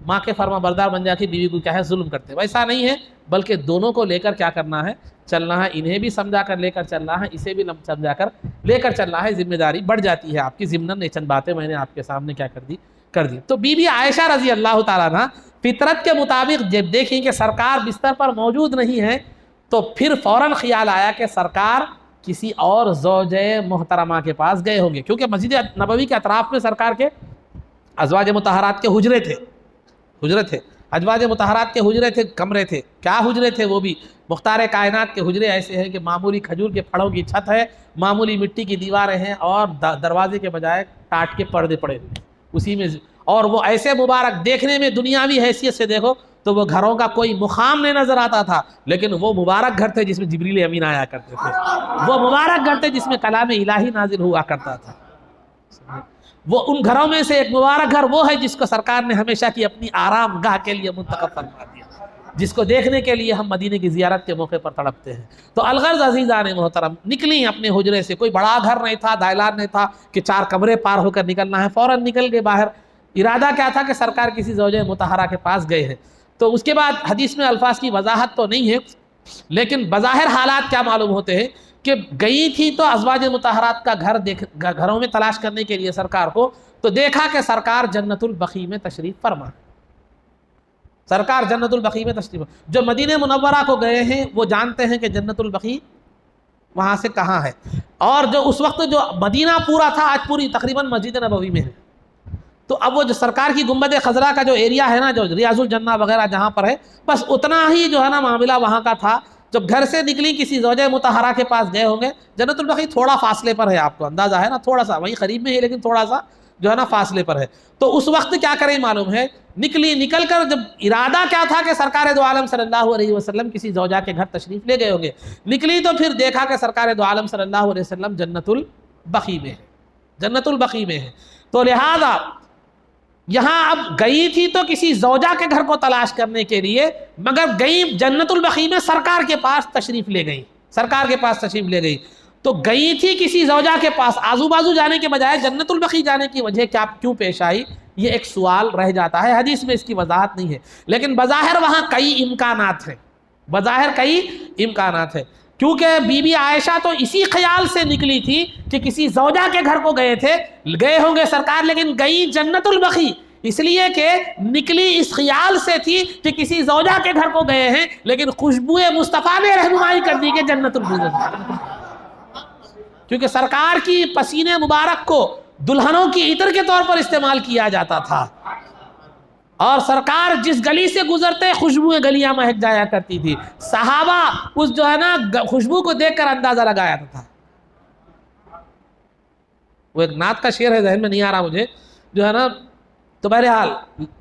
ماں کے فرما بردار بن جا کے بیوی کو کیا ہے ظلم کرتے. ویسا نہیں ہے، بلکہ دونوں کو لے کر کیا کرنا ہے، چلنا ہے. انہیں بھی سمجھا کر لے کر چلنا ہے، اسے بھی سمجھا کر لے کر چلنا ہے. ذمہ داری بڑھ جاتی ہے آپ کی. ضمناً یہ چند باتیں میں نے آپ کے سامنے کیا کر دی. تو بی بی عائشہ رضی اللہ تعالیٰ عنہ فطرت کے مطابق جب دیکھیں کہ سرکار بستر پر موجود نہیں ہے تو پھر فوراً خیال آیا کہ سرکار کسی اور زوجہ محترمہ کے پاس گئے ہوں گے، کیونکہ مسجد نبوی کے اطراف میں سرکار کے ازواج مطہرات کے حجرے تھے. ازواج مطہرات کے حجرے تھے، کمرے تھے. کیا حجرے تھے؟ وہ بھی مختار کائنات کے حجرے ایسے ہیں کہ معمولی کھجور کے پھڑوں کی چھت ہے، معمولی مٹی کی دیواریں ہیں، اور دروازے کے بجائے ٹاٹ کے پردے پڑے ہوئے اسی میں. اور وہ ایسے مبارک، دیکھنے میں دنیاوی حیثیت سے دیکھو تو وہ گھروں کا کوئی مقام نہیں نظر آتا تھا، لیکن وہ مبارک گھر تھے جس میں جبریل امین آیا کرتے تھے. وہ مبارک گھر تھے جس میں کلام الہی نازل ہوا کرتا تھا. وہ ان گھروں میں سے ایک مبارک گھر وہ ہے جس کو سرکار نے ہمیشہ کی اپنی آرام گاہ کے لیے منتخب فرما دیا، جس کو دیکھنے کے لیے ہم مدینے کی زیارت کے موقع پر تڑپتے ہیں. تو الغرض عزیزان محترم نکلی اپنے حجرے سے. کوئی بڑا گھر نہیں تھا، دائلان نہیں تھا کہ 4 کمرے پار ہو کر نکلنا ہے. فوراً نکل گئے باہر. ارادہ کیا تھا کہ سرکار کسی زوجہ مطہرہ کے پاس گئے ہیں. تو اس کے بعد حدیث میں الفاظ کی وضاحت تو نہیں ہے، لیکن بظاہر حالات کیا معلوم ہوتے ہیں کہ گئی تھی تو ازواج مطہرات کا گھروں میں تلاش کرنے کے لیے سرکار کو، تو دیکھا کہ سرکار جنت البقیع میں تشریف فرما. سرکار جنت البقیع میں تشریف. جو مدینہ منورہ کو گئے ہیں وہ جانتے ہیں کہ جنت البقیع وہاں سے کہاں ہے. اور جو اس وقت جو مدینہ پورا تھا آج پوری تقریباً مسجد نبوی میں ہے. تو اب وہ جو سرکار کی گنبد خضرا کا جو ایریا ہے نا، جو ریاض الجنہ وغیرہ جہاں پر ہے، بس اتنا ہی جو ہے نا معاملہ وہاں کا تھا. جب گھر سے نکلی کسی زوجہ مطہرہ کے پاس گئے ہوں گے. جنت البقیع تھوڑا فاصلے پر ہے، آپ کو اندازہ ہے نا، تھوڑا سا وہیں قریب میں ہے لیکن تھوڑا سا جو ہے نا فاصلے پر ہے. تو اس وقت کیا کریں معلوم ہے، نکل کر جب ارادہ کیا تھا کہ سرکار دو عالم صلی اللہ علیہ وسلم کسی زوجہ کے گھر تشریف لے گئے ہوں گے. نکلی تو پھر دیکھا کہ سرکار دو عالم صلی اللہ علیہ وسلم جنت البقیع میں ہے. جنت البقیع میں ہے. تو لہذا یہاں اب گئی تھی تو کسی زوجہ کے گھر کو تلاش کرنے کے لیے، مگر گئی جنت البقیع میں سرکار کے پاس تشریف لے گئی. سرکار کے پاس تشریف لے گئی تو گئی تھی کسی زوجہ کے پاس. آزو بازو جانے کے بجائے جنت البقیع جانے کی وجہ کیوں پیش آئی، یہ ایک سوال رہ جاتا ہے. حدیث میں اس کی وضاحت نہیں ہے، لیکن بظاہر وہاں کئی امکانات ہیں. بظاہر کئی امکانات ہیں، کیونکہ بی بی عائشہ تو اسی خیال سے نکلی تھی کہ کسی زوجہ کے گھر کو گئے ہوں گے سرکار، لیکن گئی جنت البقیع اس لیے کہ نکلی اس خیال سے تھی کہ کسی زوجہ کے گھر کو گئے ہیں، لیکن خوشبو مصطفیٰ نے رہنمائی کر دی کہ جنت البقیع. کیونکہ سرکار کی پسینے مبارک کو دلہنوں کی عطر کے طور پر استعمال کیا جاتا تھا، اور سرکار جس گلی سے گزرتے خوشبو گلیاں مہک جایا کرتی تھی. صحابہ اس جو ہے نا خوشبو کو دیکھ کر اندازہ لگایا تھا. وہ ایک نعت کا شعر ہے، ذہن میں نہیں آ رہا مجھے، جو ہے نا، تو بہرحال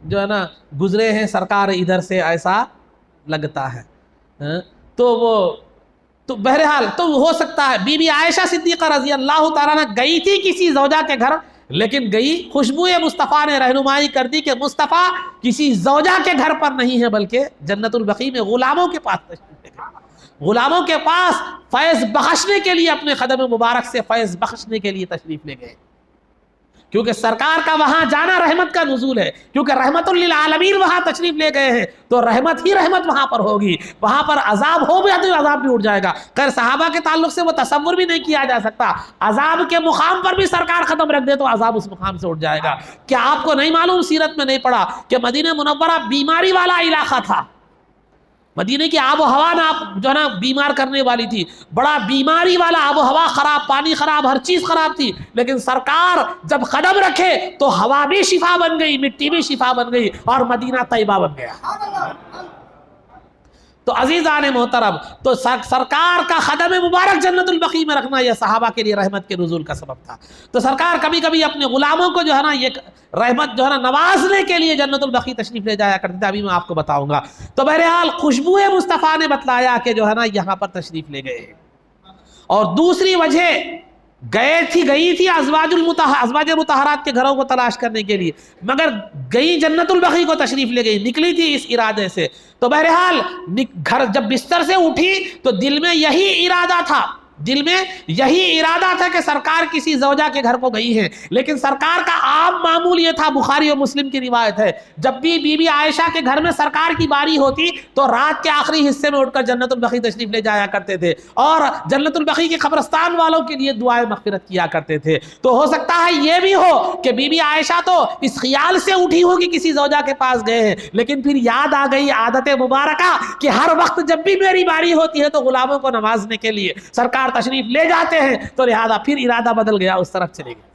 جو ہے نا گزرے ہیں سرکار ادھر سے ایسا لگتا ہے. تو بہرحال تو ہو سکتا ہے بی بی عائشہ صدیقہ رضی اللہ تعالیٰ عنہ گئی تھی کسی زوجہ کے گھر، لیکن گئی خوشبو مصطفیٰ نے رہنمائی کر دی کہ مصطفیٰ کسی زوجہ کے گھر پر نہیں ہے، بلکہ جنت البقیع میں غلاموں کے پاس تشریف لے گئے. غلاموں کے پاس فیض بخشنے کے لیے، اپنے قدم مبارک سے فیض بخشنے کے لیے تشریف لے گئے. کیونکہ سرکار کا وہاں جانا رحمت کا نزول ہے، کیونکہ رحمت للعالمین وہاں تشریف لے گئے ہیں تو رحمت ہی رحمت وہاں پر ہوگی. وہاں پر عذاب ہو گیا تو عذاب بھی اٹھ جائے گا. خیر صحابہ کے تعلق سے وہ تصور بھی نہیں کیا جا سکتا. عذاب کے مقام پر بھی سرکار قدم رکھ دے تو عذاب اس مقام سے اٹھ جائے گا. کیا آپ کو نہیں معلوم، سیرت میں نہیں پڑھا کہ مدینہ منورہ بیماری والا علاقہ تھا؟ مدینہ کی آب و ہوا جو ہے نا بیمار کرنے والی تھی، بڑا بیماری والا آب و ہوا، خراب پانی، خراب ہر چیز خراب تھی. لیکن سرکار جب قدم رکھے تو ہوا بھی شفا بن گئی، مٹی بھی شفا بن گئی، اور مدینہ طیبہ بن گیا. تو عزیزان محترم، تو سرکار کا قدم مبارک جنت البقیع میں رکھنا یہ صحابہ کے لیے رحمت کے نزول کا سبب تھا. تو سرکار کبھی کبھی اپنے غلاموں کو جو ہے نا یہ رحمت جو ہے نا نوازنے کے لیے جنت البقیع تشریف لے جایا کرتے تھے. ابھی میں آپ کو بتاؤں گا. تو بہرحال خوشبو مصطفیٰ نے بتلایا کہ جو ہے نا یہاں پر تشریف لے گئے. اور دوسری وجہ گئی تھی ازواج مطہرات کے گھروں کو تلاش کرنے کے لیے، مگر گئی جنت البقیع کو تشریف لے گئی، نکلی تھی اس ارادے سے. تو بہرحال گھر جب بستر سے اٹھی تو دل میں یہی ارادہ تھا دل میں یہی ارادہ تھا کہ سرکار کسی زوجہ کے گھر کو گئی ہے، لیکن سرکار کا عام معمول یہ تھا، بخاری اور مسلم کی روایت ہے، جب بھی بی بی عائشہ کے گھر میں سرکار کی باری ہوتی تو رات کے آخری حصے میں اٹھ کر جنت البقیع تشریف لے جایا کرتے تھے اور جنت البقیع کے قبرستان والوں کے لیے دعائیں مغفرت کیا کرتے تھے۔ تو ہو سکتا ہے یہ بھی ہو کہ بی بی عائشہ تو اس خیال سے اٹھی ہوگی کسی زوجہ کے پاس گئے ہیں، لیکن پھر یاد آ گئی عادت مبارکہ کہ ہر وقت جب بھی میری باری ہوتی ہے تو غلاموں کو نوازنے کے لیے سرکار تشریف لے جاتے ہیں، تو لہذا پھر ارادہ بدل گیا، اس طرف چلے گئے،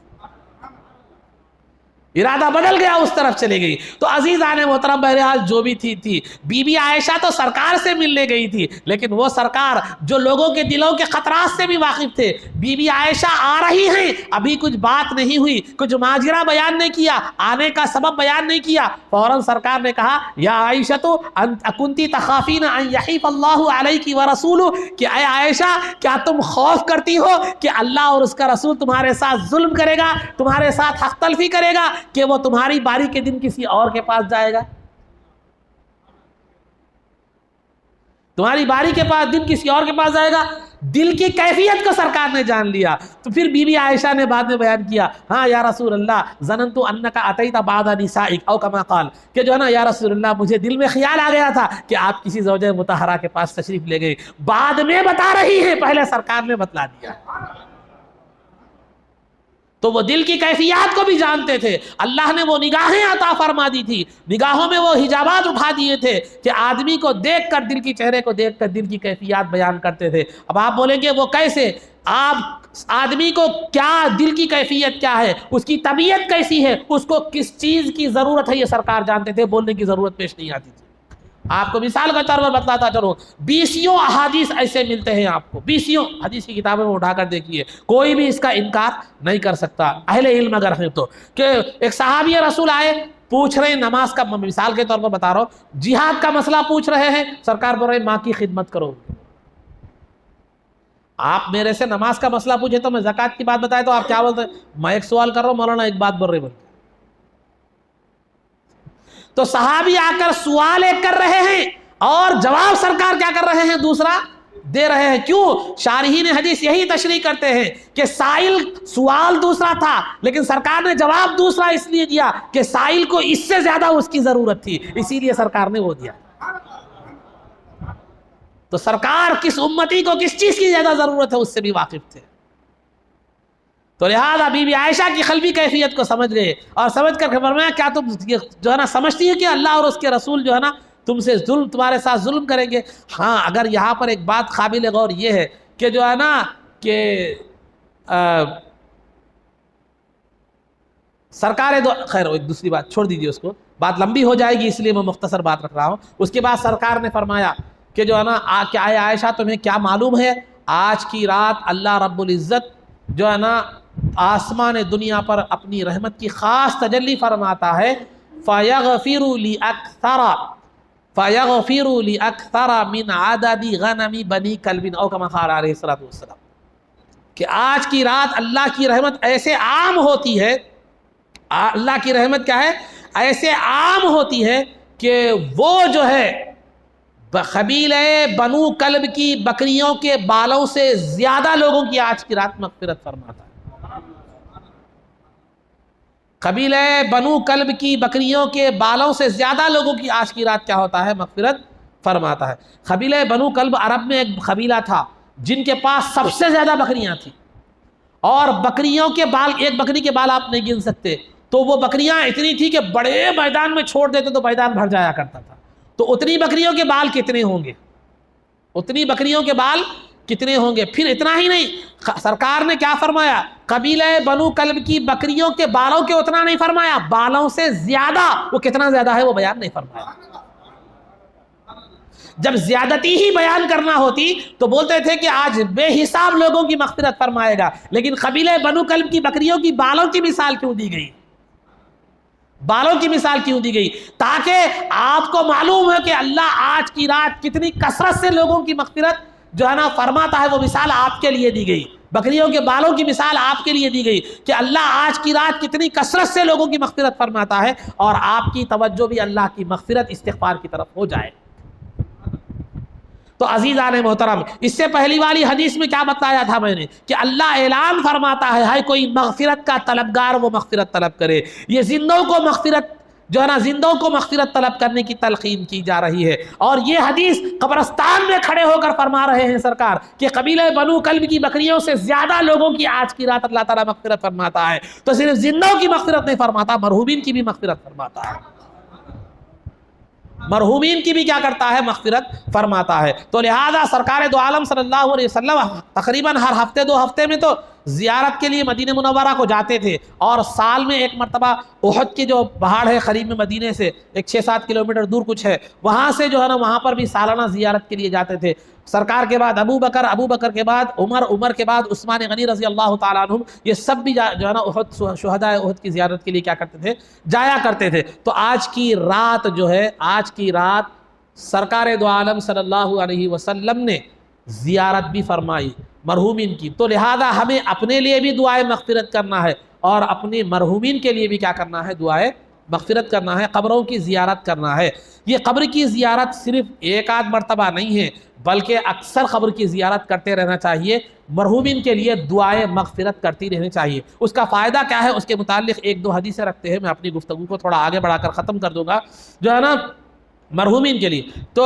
ارادہ بدل گیا، اس طرف چلے گئی۔ تو عزیزان محترم، بہرحال جو بھی تھی بی بی عائشہ تو سرکار سے ملنے گئی تھی، لیکن وہ سرکار جو لوگوں کے دلوں کے خطرات سے بھی واقف تھے، بی بی عائشہ آ رہی ہیں، ابھی کچھ بات نہیں ہوئی، کچھ ماجرا بیان نہیں کیا، آنے کا سبب بیان نہیں کیا، فوراً سرکار نے کہا یا عائشہ تو کنتی تخافین ان یحیف اللہ علیک ورسولہ، کہ اے عائشہ کیا تم خوف کرتی ہو کہ اللہ اور اس کا رسول تمہارے ساتھ ظلم کرے گا، تمہارے ساتھ حق تلفی کرے گا، کہ وہ تمہاری باری کے دن کسی اور کے پاس جائے گا، تمہاری باری کے پاس دن کسی اور کے پاس جائے گا۔ دل کی کیفیت کو سرکار نے جان لیا، تو پھر بی بی عائشہ نے بعد میں بیان کیا، ہاں یا رسول اللہ ظننت انک اتیت بعض نسائک او کما قال، کہ جو ہے نا یا رسول اللہ مجھے دل میں خیال آ گیا تھا کہ آپ کسی زوجہ مطہرہ کے پاس تشریف لے گئے، بعد میں بتا رہی ہیں، پہلے سرکار نے بتلا دیا۔ تو وہ دل کی کیفیات کو بھی جانتے تھے، اللہ نے وہ نگاہیں عطا فرما دی تھی، نگاہوں میں وہ حجابات اٹھا دیے تھے کہ آدمی کو دیکھ کر، دل کی چہرے کو دیکھ کر دل کی کیفیات بیان کرتے تھے۔ اب آپ بولیں گے وہ کیسے؟ آپ آدمی کو کیا دل کی کیفیت کیا ہے، اس کی طبیعت کیسی ہے، اس کو کس چیز کی ضرورت ہے، یہ سرکار جانتے تھے، بولنے کی ضرورت پیش نہیں آتی تھی۔ آپ کو مثال کے طور پر بتلاتا چلو، 20 احادیث ایسے ملتے ہیں آپ کو، 20 حدیث کی کتابیں میں اٹھا کر دیکھیے، کوئی بھی اس کا انکار نہیں کر سکتا اہل علم اگر ہیں تو، کہ ایک صحابی رسول آئے، پوچھ رہے ہیں نماز کا، مثال کے طور پر بتا رہا ہوں، جہاد کا مسئلہ پوچھ رہے ہیں، سرکار بول رہے ہیں ماں کی خدمت کرو۔ آپ میرے سے نماز کا مسئلہ پوچھے تو میں زکوٰۃ کی بات بتائے تو آپ کیا بولتے ہیں؟ میں ایک سوال کر رہا ہوں، مولانا ایک بات بول رہے بولتے۔ تو صحابی آ کر سوال ایک کر رہے ہیں اور جواب سرکار کیا کر رہے ہیں، دوسرا دے رہے ہیں۔ کیوں؟ شارحین حدیث یہی تشریح کرتے ہیں کہ سائل سوال دوسرا تھا، لیکن سرکار نے جواب دوسرا اس لیے دیا کہ سائل کو اس سے زیادہ اس کی ضرورت تھی، اسی لیے سرکار نے وہ دیا۔ تو سرکار کس امتی کو کس چیز کی زیادہ ضرورت ہے اس سے بھی واقف تھے۔ تو لہذا بی بی عائشہ کی قلبی کیفیت کو سمجھ گئے اور سمجھ کر فرمایا کیا تم جو ہے نا سمجھتی ہے کہ اللہ اور اس کے رسول جو ہے نا تم سے ظلم، تمہارے ساتھ ظلم کریں گے؟ ہاں، اگر یہاں پر ایک بات قابل غور یہ ہے کہ جو ہے نا کہ سرکار خیر ایک دوسری بات چھوڑ دیجیے، اس کو بات لمبی ہو جائے گی اس لیے میں مختصر بات رکھ رہا ہوں۔ اس کے بعد سرکار نے فرمایا کہ جو ہے نا کیا عائشہ تمہیں کیا معلوم ہے، آج کی رات اللہ رب العزت جو ہے نا آسمان دنیا پر اپنی رحمت کی خاص تجلی فرماتا ہے، فَيَغْفِرُ لِأَكْثَرَ مِنْ عَدَدِ غَنَمِ بَنِي كَلْبٍ او کما قال علیہ الصلوۃ والسلام، کہ آج کی رات اللہ کی رحمت ایسے عام ہوتی ہے، اللہ کی رحمت کیا ہے، ایسے عام ہوتی ہے کہ وہ جو ہے قبیلہ بنو کلب کی بکریوں کے بالوں سے زیادہ لوگوں کی آج کی رات مغفرت فرماتا ہے۔ قبیلہ بنو کلب کی بکریوں کے بالوں سے زیادہ لوگوں کی آج کی رات کیا ہوتا ہے، مغفرت فرماتا ہے۔ قبیلہ بنو کلب عرب میں ایک قبیلہ تھا جن کے پاس سب سے زیادہ بکریاں تھیں، اور بکریوں کے بال، ایک بکری کے بال آپ نہیں گن سکتے، تو وہ بکریاں اتنی تھی کہ بڑے میدان میں چھوڑ دیتے تو میدان بھر جایا کرتا تھا۔ تو اتنی بکریوں کے بال کتنے ہوں گے، اتنی بکریوں کے بال کتنے ہوں گے؟ پھر اتنا ہی نہیں، سرکار نے کیا فرمایا، قبیلہ بنو کلب کی بکریوں کے بالوں کے اتنا نہیں فرمایا، بالوں سے زیادہ، وہ کتنا زیادہ ہے وہ بیان نہیں فرمایا۔ جب زیادتی ہی بیان کرنا ہوتی تو بولتے تھے کہ آج بے حساب لوگوں کی مغفرت فرمائے گا، لیکن قبیلہ بنو کلب کی بکریوں کی بالوں کی مثال کیوں دی گئی، بالوں کی مثال کیوں دی گئی؟ تاکہ آپ کو معلوم ہے کہ اللہ آج کی رات کتنی کثرت سے لوگوں کی مغفرت جو ہے نا فرماتا ہے، وہ مثال آپ کے لیے دی گئی، بکریوں کے بالوں کی مثال آپ کے لیے دی گئی کہ اللہ آج کی رات کتنی کثرت سے لوگوں کی مغفرت فرماتا ہے، اور آپ کی توجہ بھی اللہ کی مغفرت استغفار کی طرف ہو جائے۔ تو عزیزان محترم، اس سے پہلی والی حدیث میں کیا بتایا تھا میں نے کہ اللہ اعلان فرماتا ہے کوئی مغفرت کا طلبگار وہ مغفرت طلب کرے. یہ زندوں کو مغفرت جو ہے نا، زندوں کو مغفرت طلب کرنے کی تلقین کی جا رہی ہے. اور یہ حدیث قبرستان میں کھڑے ہو کر فرما رہے ہیں سرکار کہ قبیلہ بنو کلب کی بکریوں سے زیادہ لوگوں کی آج کی رات اللہ تعالیٰ مغفرت فرماتا ہے. تو صرف زندوں کی مغفرت نہیں فرماتا، مرحومین کی بھی مغفرت فرماتا ہے. مرحومین کی بھی کیا کرتا ہے؟ مغفرت فرماتا ہے. تو لہذا سرکار دو عالم صلی اللہ علیہ وسلم تقریباً ہر ہفتے 2 ہفتے میں تو زیارت کے لیے مدینہ منورہ کو جاتے تھے، اور سال میں ایک مرتبہ احد کی جو پہاڑ ہے قریب میں مدینے سے، ایک 6-7 کلومیٹر دور کچھ ہے، وہاں سے جو ہے نا وہاں پر بھی سالانہ زیارت کے لیے جاتے تھے. سرکار کے بعد ابو بکر کے بعد عمر کے بعد عثمان غنی رضی اللہ تعالیٰ عنہ، یہ سب بھی جو ہے نا احد شہداء احد کی زیارت کے لیے کیا کرتے تھے؟ جایا کرتے تھے. تو آج کی رات جو ہے، آج کی رات سرکار دو عالم صلی اللہ علیہ وسلم نے زیارت بھی فرمائی مرحومین کی. تو لہذا ہمیں اپنے لیے بھی دعائے مغفرت کرنا ہے اور اپنے مرحومین کے لیے بھی کیا کرنا ہے؟ دعائے مغفرت کرنا ہے، قبروں کی زیارت کرنا ہے. یہ قبر کی زیارت صرف 1 مرتبہ نہیں ہے، بلکہ اکثر قبر کی زیارت کرتے رہنا چاہیے. مرحومین کے لیے دعائے مغفرت کرتی رہنی چاہیے. اس کا فائدہ کیا ہے؟ اس کے متعلق 1-2 حدیثیں رکھتے ہیں. میں اپنی گفتگو کو تھوڑا آگے بڑھا کر ختم کر دوں گا. جو ہے نا مرحومین کے لیے تو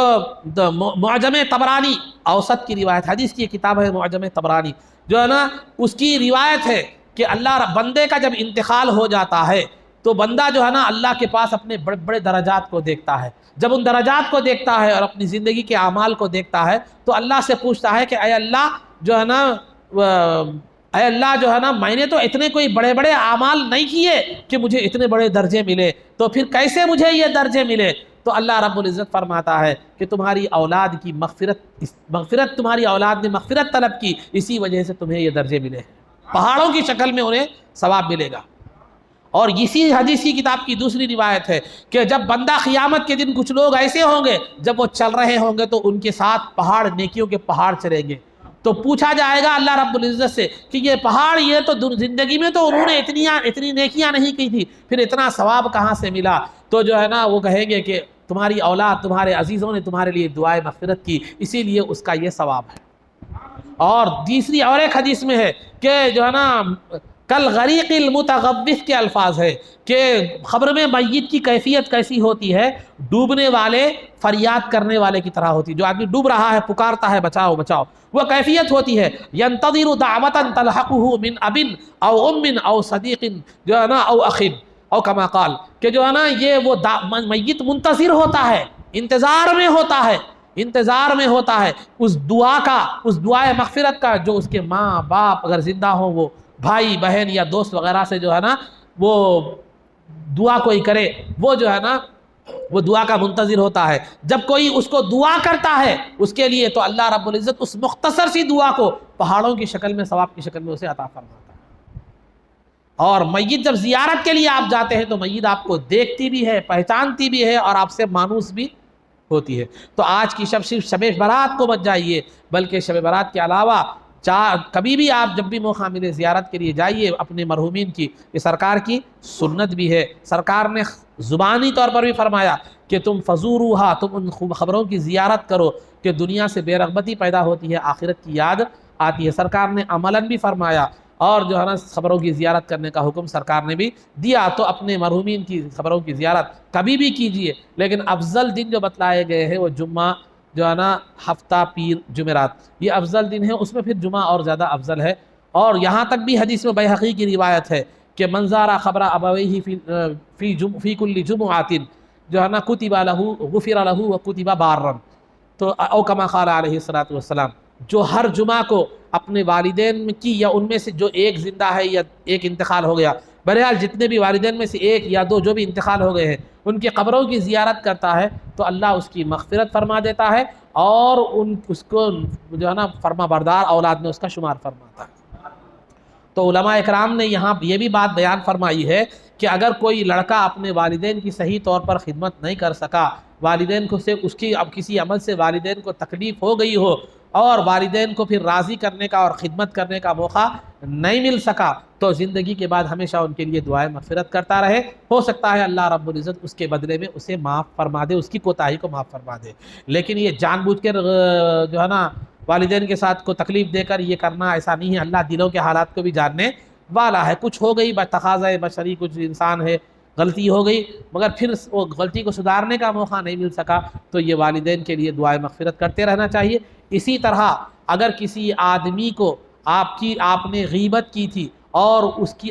معجم طبرانی اوسط کی روایت، حدیث کی کتاب ہے معجم طبرانی، جو ہے نا اس کی روایت ہے کہ اللہ بندے کا جب انتقال ہو جاتا ہے تو بندہ جو ہے نا اللہ کے پاس اپنے بڑے بڑے درجات کو دیکھتا ہے. جب ان درجات کو دیکھتا ہے اور اپنی زندگی کے اعمال کو دیکھتا ہے تو اللہ سے پوچھتا ہے کہ اے اللہ جو ہے نا میں نے تو اتنے کوئی بڑے بڑے اعمال نہیں کیے کہ مجھے اتنے بڑے درجے ملے، تو پھر کیسے مجھے یہ درجے ملے؟ تو اللہ رب العزت فرماتا ہے کہ تمہاری اولاد کی مغفرت تمہاری اولاد نے مغفرت طلب کی، اسی وجہ سے تمہیں یہ درجے ملے. پہاڑوں کی شکل میں انہیں ثواب ملے گا. اور اسی حدیث کی کتاب کی دوسری روایت ہے کہ جب بندہ قیامت کے دن کچھ لوگ ایسے ہوں گے جب وہ چل رہے ہوں گے تو ان کے ساتھ پہاڑ، نیکیوں کے پہاڑ چلیں گے. تو پوچھا جائے گا اللہ رب العزت سے کہ یہ پہاڑ، یہ تو زندگی میں تو انہوں نے اتنی نیکیاں نہیں کی تھی، پھر اتنا ثواب کہاں سے ملا؟ تو جو ہے نا وہ کہیں گے کہ تمہاری اولاد، تمہارے عزیزوں نے تمہارے لیے دعائے مغفرت کی، اسی لیے اس کا یہ ثواب ہے. اور تیسری اور ایک حدیث میں ہے کہ جو ہے نا کل غریق المتغوث کے الفاظ ہے کہ قبر میں میت کی کیفیت کیسی ہوتی ہے؟ ڈوبنے والے فریاد کرنے والے کی طرح ہوتی ہے. جو آدمی ڈوب رہا ہے، پکارتا ہے بچاؤ بچاؤ، وہ کیفیت ہوتی ہے ینتظر دعوتا تلحقه من اب او ام او صدیق جو ہے نا او اخ او کما قال، کہ جو ہے نا یہ وہ میت منتظر ہوتا ہے، انتظار میں ہوتا ہے اس دعا کا، اس دعائے مغفرت کا جو اس کے ماں باپ اگر زندہ ہوں، وہ بھائی بہن یا دوست وغیرہ سے جو ہے نا وہ دعا کوئی کرے، وہ جو ہے نا وہ دعا کا منتظر ہوتا ہے. جب کوئی اس کو دعا کرتا ہے اس کے لیے تو اللہ رب العزت اس مختصر سی دعا کو پہاڑوں کی شکل میں، ثواب کی شکل میں اسے عطا فرماتا ہے. اور میت جب زیارت کے لیے آپ جاتے ہیں تو میت آپ کو دیکھتی بھی ہے، پہچانتی بھی ہے اور آپ سے مانوس بھی ہوتی ہے. تو آج کی صرف شب برات کو مت جائیے، بلکہ شب برات کے علاوہ کبھی بھی آپ جب بھی موقع ملے زیارت کے لیے جائیے اپنے مرحومین کی. یہ سرکار کی سنت بھی ہے. سرکار نے زبانی طور پر بھی فرمایا کہ تم فزوروہا، تم ان خبروں کی زیارت کرو کہ دنیا سے بے رغبتی پیدا ہوتی ہے، آخرت کی یاد آتی ہے. سرکار نے عملاً بھی فرمایا اور جو ہے نا خبروں کی زیارت کرنے کا حکم سرکار نے بھی دیا. تو اپنے مرحومین کی خبروں کی زیارت کبھی بھی کیجیے، لیکن افضل دن جو بتلائے گئے ہیں وہ جمعہ جو ہے نا، ہفتہ، پیر، جمعرات، یہ افضل دن ہے. اس میں پھر جمعہ اور زیادہ افضل ہے. اور یہاں تک بھی حدیث میں بیہقی کی روایت ہے کہ من زار قبر ابویہ فی کل جمعۃ جو ہے نا کتب لہ غفر لہ وکتب بارا. تو او کما قال علیہ الصلوۃ والسلام، جو ہر جمعہ کو اپنے والدین کی یا ان میں سے جو ایک زندہ ہے یا ایک انتقال ہو گیا، بہرحال جتنے بھی والدین میں سے ایک یا دو جو بھی انتقال ہو گئے ہیں، ان کی قبروں کی زیارت کرتا ہے تو اللہ اس کی مغفرت فرما دیتا ہے اور اس کو جو ہے نا فرما بردار اولاد میں اس کا شمار فرماتا ہے. تو علماء اکرام نے یہاں یہ بھی بات بیان فرمائی ہے کہ اگر کوئی لڑکا اپنے والدین کی صحیح طور پر خدمت نہیں کر سکا والدین کو سے اس کی اب کسی عمل سے والدین کو تکلیف ہو گئی ہو اور والدین کو پھر راضی کرنے کا اور خدمت کرنے کا موقع نہیں مل سکا تو زندگی کے بعد ہمیشہ ان کے لیے دعائیں مغفرت کرتا رہے. ہو سکتا ہے اللہ رب العزت اس کے بدلے میں اسے معاف فرما دے، اس کی کوتاہی کو معاف فرما دے. لیکن یہ جان بوجھ کر جو ہے نا والدین کے ساتھ کو تکلیف دے کر یہ کرنا ایسا نہیں ہے. اللہ دلوں کے حالات کو بھی جاننے والا ہے. کچھ ہو گئی تقاضۂ بشری، کچھ انسان ہے غلطی ہو گئی مگر پھر وہ غلطی کو سدھارنے کا موقع نہیں مل سکا تو یہ والدین کے لیے دعائیں مغفرت کرتے رہنا چاہیے. اسی طرح اگر کسی آدمی کو آپ نے غیبت کی تھی اور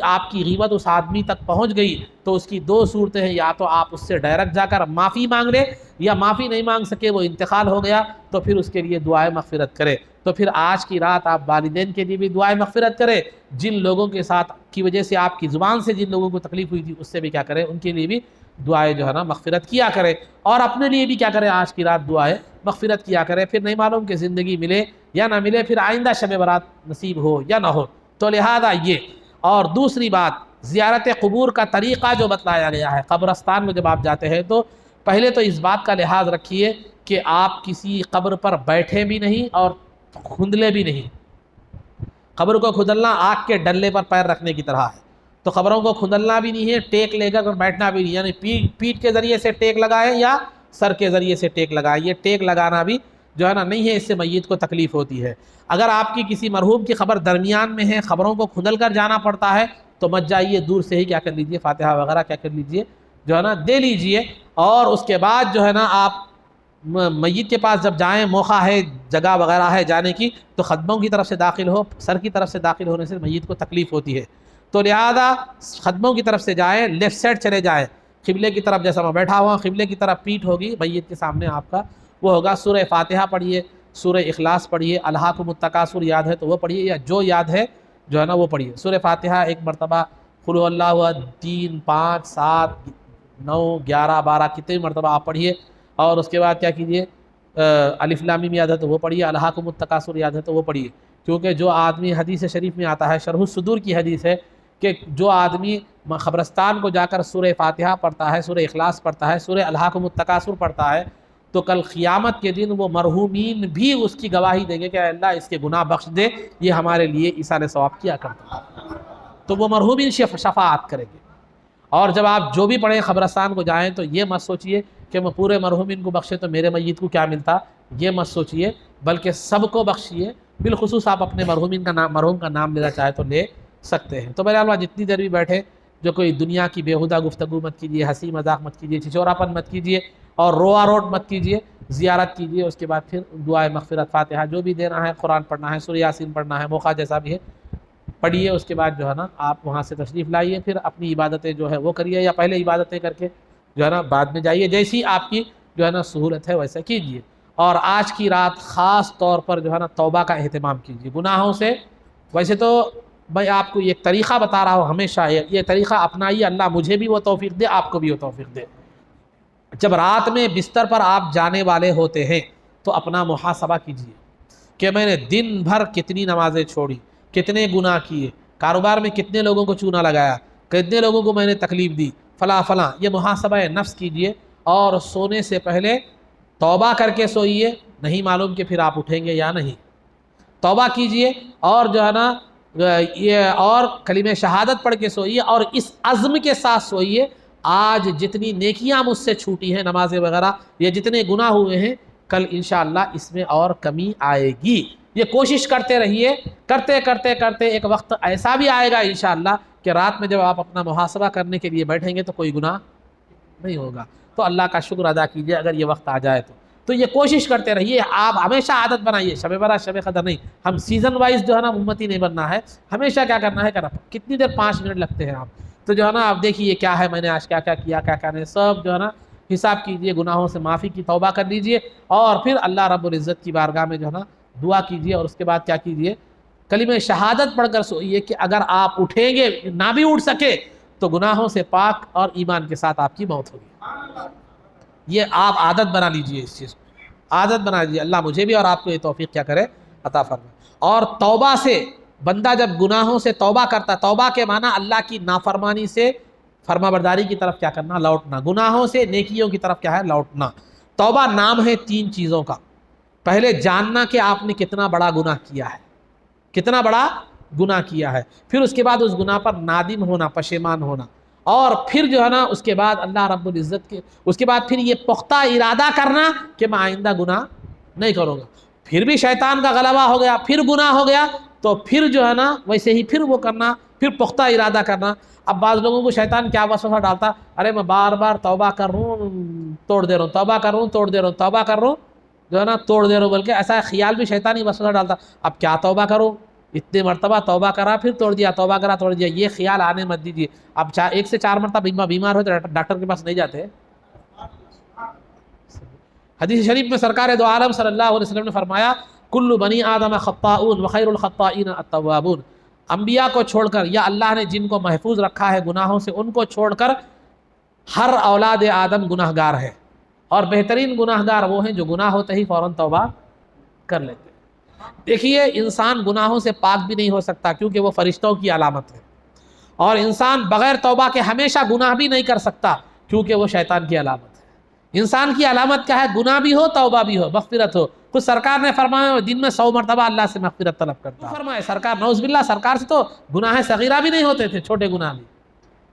آپ کی غیبت اس آدمی تک پہنچ گئی تو اس کی دو صورتیں ہیں، یا تو آپ اس سے ڈائریکٹ جا کر معافی مانگ لے، یا معافی نہیں مانگ سکے وہ انتقال ہو گیا تو پھر اس کے لیے دعائیں مغفرت کرے. تو پھر آج کی رات آپ والدین کے لیے بھی دعائیں مغفرت کریں، جن لوگوں کے ساتھ کی وجہ سے آپ کی زبان سے جن لوگوں کو تکلیف ہوئی تھی اس سے بھی کیا کریں، ان کے لیے بھی دعائیں جو ہے نا مغفرت کیا کرے، اور اپنے لیے بھی کیا کرے آج کی رات دعائیں مغفرت کیا کرے. پھر نہیں معلوم کہ زندگی ملے یا نہ ملے، پھر آئندہ شب برات نصیب ہو یا نہ ہو. تو لہذا یہ. اور دوسری بات، زیارت قبور کا طریقہ جو بتلایا گیا ہے، قبرستان میں جب آپ جاتے ہیں تو پہلے تو اس بات کا لحاظ رکھیے کہ آپ کسی قبر پر بیٹھے بھی نہیں اور کھندلے بھی نہیں. قبر کو کھدلنا آگ کے ڈلے پر پیر رکھنے کی طرح ہے، تو قبروں کو کھدلنا بھی نہیں ہے، ٹیک لے کر بیٹھنا بھی نہیں، یعنی پیٹھ کے ذریعے سے ٹیک لگائے یا سر کے ذریعے سے ٹیک لگائے. یہ ٹیک لگانا بھی جو ہے نا نہیں ہے، اس سے میت کو تکلیف ہوتی ہے. اگر آپ کی کسی مرحوم کی خبر درمیان میں ہے، خبروں کو کھدل کر جانا پڑتا ہے تو مت جائیے، دور سے ہی کیا کر لیجئے، فاتحہ وغیرہ کیا کر لیجئے جو ہے نا دے لیجئے. اور اس کے بعد جو ہے نا آپ میت کے پاس جب جائیں، موقع ہے، جگہ وغیرہ ہے جانے کی، تو خدموں کی طرف سے داخل ہو، سر کی طرف سے داخل ہونے سے میت کو تکلیف ہوتی ہے. تو لہذا خدموں کی طرف سے جائیں، لیفٹ سائڈ چلے جائیں، قبلے کی طرف. جیسا میں بیٹھا ہوا قبلے کی طرف پیٹھ ہوگی میت کے سامنے آپ کا، وہ ہوگا سورہ فاتحہ پڑھیے، سورہ اخلاص پڑھیے، الہاکم التکاثر یاد ہے تو وہ پڑھیے، یا جو یاد ہے جو ہے نا وہ پڑھیے. سورہ فاتحہ ایک مرتبہ، قل هو اللہ احد 3 5 7 9 11 12 کتنے مرتبہ آپ پڑھیے. اور اس کے بعد کیا کیجیے، الف لام میم یاد ہے تو وہ پڑھیے، الہاکم التکاثر یاد ہے تو وہ پڑھیے. کیونکہ جو آدمی، حدیث شریف میں آتا ہے، شرح الصدور کی حدیث ہے کہ جو آدمی قبرستان کو جا کر سورہ فاتحہ پڑھتا ہے، سورہ اخلاص پڑھتا ہے، سورہ الہاکم التکاثر پڑھتا ہے، تو کل قیامت کے دن وہ مرحومین بھی اس کی گواہی دیں گے کہ اللہ اس کے گناہ بخش دے، یہ ہمارے لیے ایصال ثواب کیا کرتا ہے. تو وہ مرحومین شفاعت کریں گے. اور جب آپ جو بھی پڑھیں قبرستان کو جائیں تو یہ مت سوچئے کہ میں پورے مرحومین کو بخشے تو میرے میت کو کیا ملتا، یہ مت سوچئے، بلکہ سب کو بخشیے. بالخصوص آپ اپنے مرحوم کا نام لینا چاہے تو لے سکتے ہیں. تو بہرحال جتنی دیر بھی بیٹھے، جو کوئی دنیا کی بیہودہ گفتگو مت کیجیے، ہنسی مذاق مت کیجیے، چھچوراپن مت کیجیے، اور روا روٹ مت کیجیے. زیارت کیجیے، اس کے بعد پھر دعائے مغفرت، فاتحہ جو بھی دینا ہے، قرآن پڑھنا ہے، سورہ یاسین پڑھنا ہے، موقع جیسا بھی ہے پڑھیے. اس کے بعد جو ہے نا آپ وہاں سے تشریف لائیے، پھر اپنی عبادتیں جو ہے وہ کریے، یا پہلے عبادتیں کر کے جو ہے نا بعد میں جائیے. جیسی آپ کی جو ہے نا سہولت ہے ویسا کیجیے. اور آج کی رات خاص طور پر جو ہے نا توبہ کا اہتمام کیجیے گناہوں سے. ویسے تو میں آپ کو ایک طریقہ بتا رہا ہوں، ہمیشہ یہ طریقہ اپنائیے، اللہ مجھے بھی وہ توفیق دے، آپ کو بھی وہ توفیق دے. جب رات میں بستر پر آپ جانے والے ہوتے ہیں تو اپنا محاسبہ کیجیے کہ میں نے دن بھر کتنی نمازیں چھوڑی، کتنے گناہ کیے، کاروبار میں کتنے لوگوں کو چونا لگایا، کتنے لوگوں کو میں نے تکلیف دی، فلاں فلاں. یہ محاسبہ نفس کیجیے، اور سونے سے پہلے توبہ کر کے سوئیے. نہیں معلوم کہ پھر آپ اٹھیں گے یا نہیں. توبہ کیجیے، اور جو ہے نا یہ اور کلمہ شہادت پڑھ کے سوئیے، اور اس عزم کے ساتھ سوئیے آج جتنی نیکیاں مجھ سے چھوٹی ہیں، نمازیں وغیرہ، یہ جتنے گناہ ہوئے ہیں، کل انشاءاللہ اس میں اور کمی آئے گی. یہ کوشش کرتے رہیے. کرتے کرتے کرتے ایک وقت ایسا بھی آئے گا انشاءاللہ کہ رات میں جب آپ اپنا محاسبہ کرنے کے لیے بیٹھیں گے تو کوئی گناہ نہیں ہوگا. تو اللہ کا شکر ادا کیجیے اگر یہ وقت آ جائے تو یہ کوشش کرتے رہیے. آپ ہمیشہ عادت بنائیے، شب برات شب قدر نہیں، ہم سیزن وائز جو ہے نا امتی نہیں بننا ہے. ہمیشہ کیا کرنا ہے، کتنی دیر 5 منٹ لگتے ہیں آپ، تو جو ہے نا آپ دیکھیے کیا ہے، میں نے آج کیا کیا کیا، کیا کیا نہیں، سب جو ہے نا حساب کیجئے، گناہوں سے معافی کی توبہ کر لیجئے، اور پھر اللہ رب العزت کی بارگاہ میں جو ہے نا دعا کیجئے. اور اس کے بعد کیا کیجئے، کلمہ شہادت پڑھ کر سوئیے کہ اگر آپ اٹھیں گے، نہ بھی اٹھ سکے تو گناہوں سے پاک اور ایمان کے ساتھ آپ کی موت ہوگی. یہ آپ عادت بنا لیجئے، اس چیز کو عادت بنا لیجئے. اللہ مجھے بھی اور آپ کو یہ توفیق کیا کرے، عطا فرمائے. اور توبہ سے بندہ جب گناہوں سے توبہ کرتا، توبہ کے معنی اللہ کی نافرمانی سے فرما برداری کی طرف کیا کرنا، لوٹنا. گناہوں سے نیکیوں کی طرف کیا ہے، لوٹنا. توبہ نام ہے تین چیزوں کا. پہلے جاننا کہ آپ نے کتنا بڑا گناہ کیا ہے، کتنا بڑا گناہ کیا ہے، پھر اس کے بعد اس گناہ پر نادم ہونا، پشیمان ہونا، اور پھر جو ہے نا اس کے بعد اللہ رب العزت کے اس کے بعد پھر یہ پختہ ارادہ کرنا کہ میں آئندہ گناہ نہیں کروں گا. پھر بھی شیطان کا غلبہ ہو گیا، پھر گناہ ہو گیا، تو پھر جو ہے نا ویسے ہی پھر وہ کرنا، پھر پختہ ارادہ کرنا. اب بعض لوگوں کو شیطان کیا وسوسہ ڈالتا، ارے میں بار بار توبہ کر رہا ہوں توڑ دے رہا ہوں، توبہ کر رہا ہوں توڑ دے رہا ہوں، توبہ کر رہا ہوں جو ہے نا توڑ دے رہا ہوں، بلکہ ایسا خیال بھی شیطان ہی وسوسہ ڈالتا. اب کیا توبہ کرو، اتنے مرتبہ توبہ کرا پھر توڑ دیا، توبہ کرا توڑ دیا، یہ خیال آنے مت دیجیے. اب 1 سے 4 مرتبہ بیمار ہو تو ڈاکٹر کے پاس نہیں جاتے. حدیث شریف میں سرکار دو عالم صلی اللہ علیہ وسلم نے فرمایا کل بنی آدم خطاؤن وخیر الخطائین التوابون. انبیاء کو چھوڑ کر، یا اللہ نے جن کو محفوظ رکھا ہے گناہوں سے، ان کو چھوڑ کر ہر اولاد آدم گناہ گار ہے، اور بہترین گناہ گار وہ ہیں جو گناہ ہوتے ہی فوراً توبہ کر لیتے. دیکھیے انسان گناہوں سے پاک بھی نہیں ہو سکتا کیونکہ وہ فرشتوں کی علامت ہے، اور انسان بغیر توبہ کے ہمیشہ گناہ بھی نہیں کر سکتا کیونکہ وہ شیطان کی علامت ہے. انسان کی علامت کیا ہے؟ گناہ بھی ہو، توبہ بھی ہو، مغفرت ہو. تو سرکار نے فرمایا دن میں 100 مرتبہ اللہ سے مغفرت طلب کرتا. فرمائے سرکار نعوذ باللہ سرکار سے تو گناہ صغیرہ بھی نہیں ہوتے تھے، چھوٹے گناہ بھی.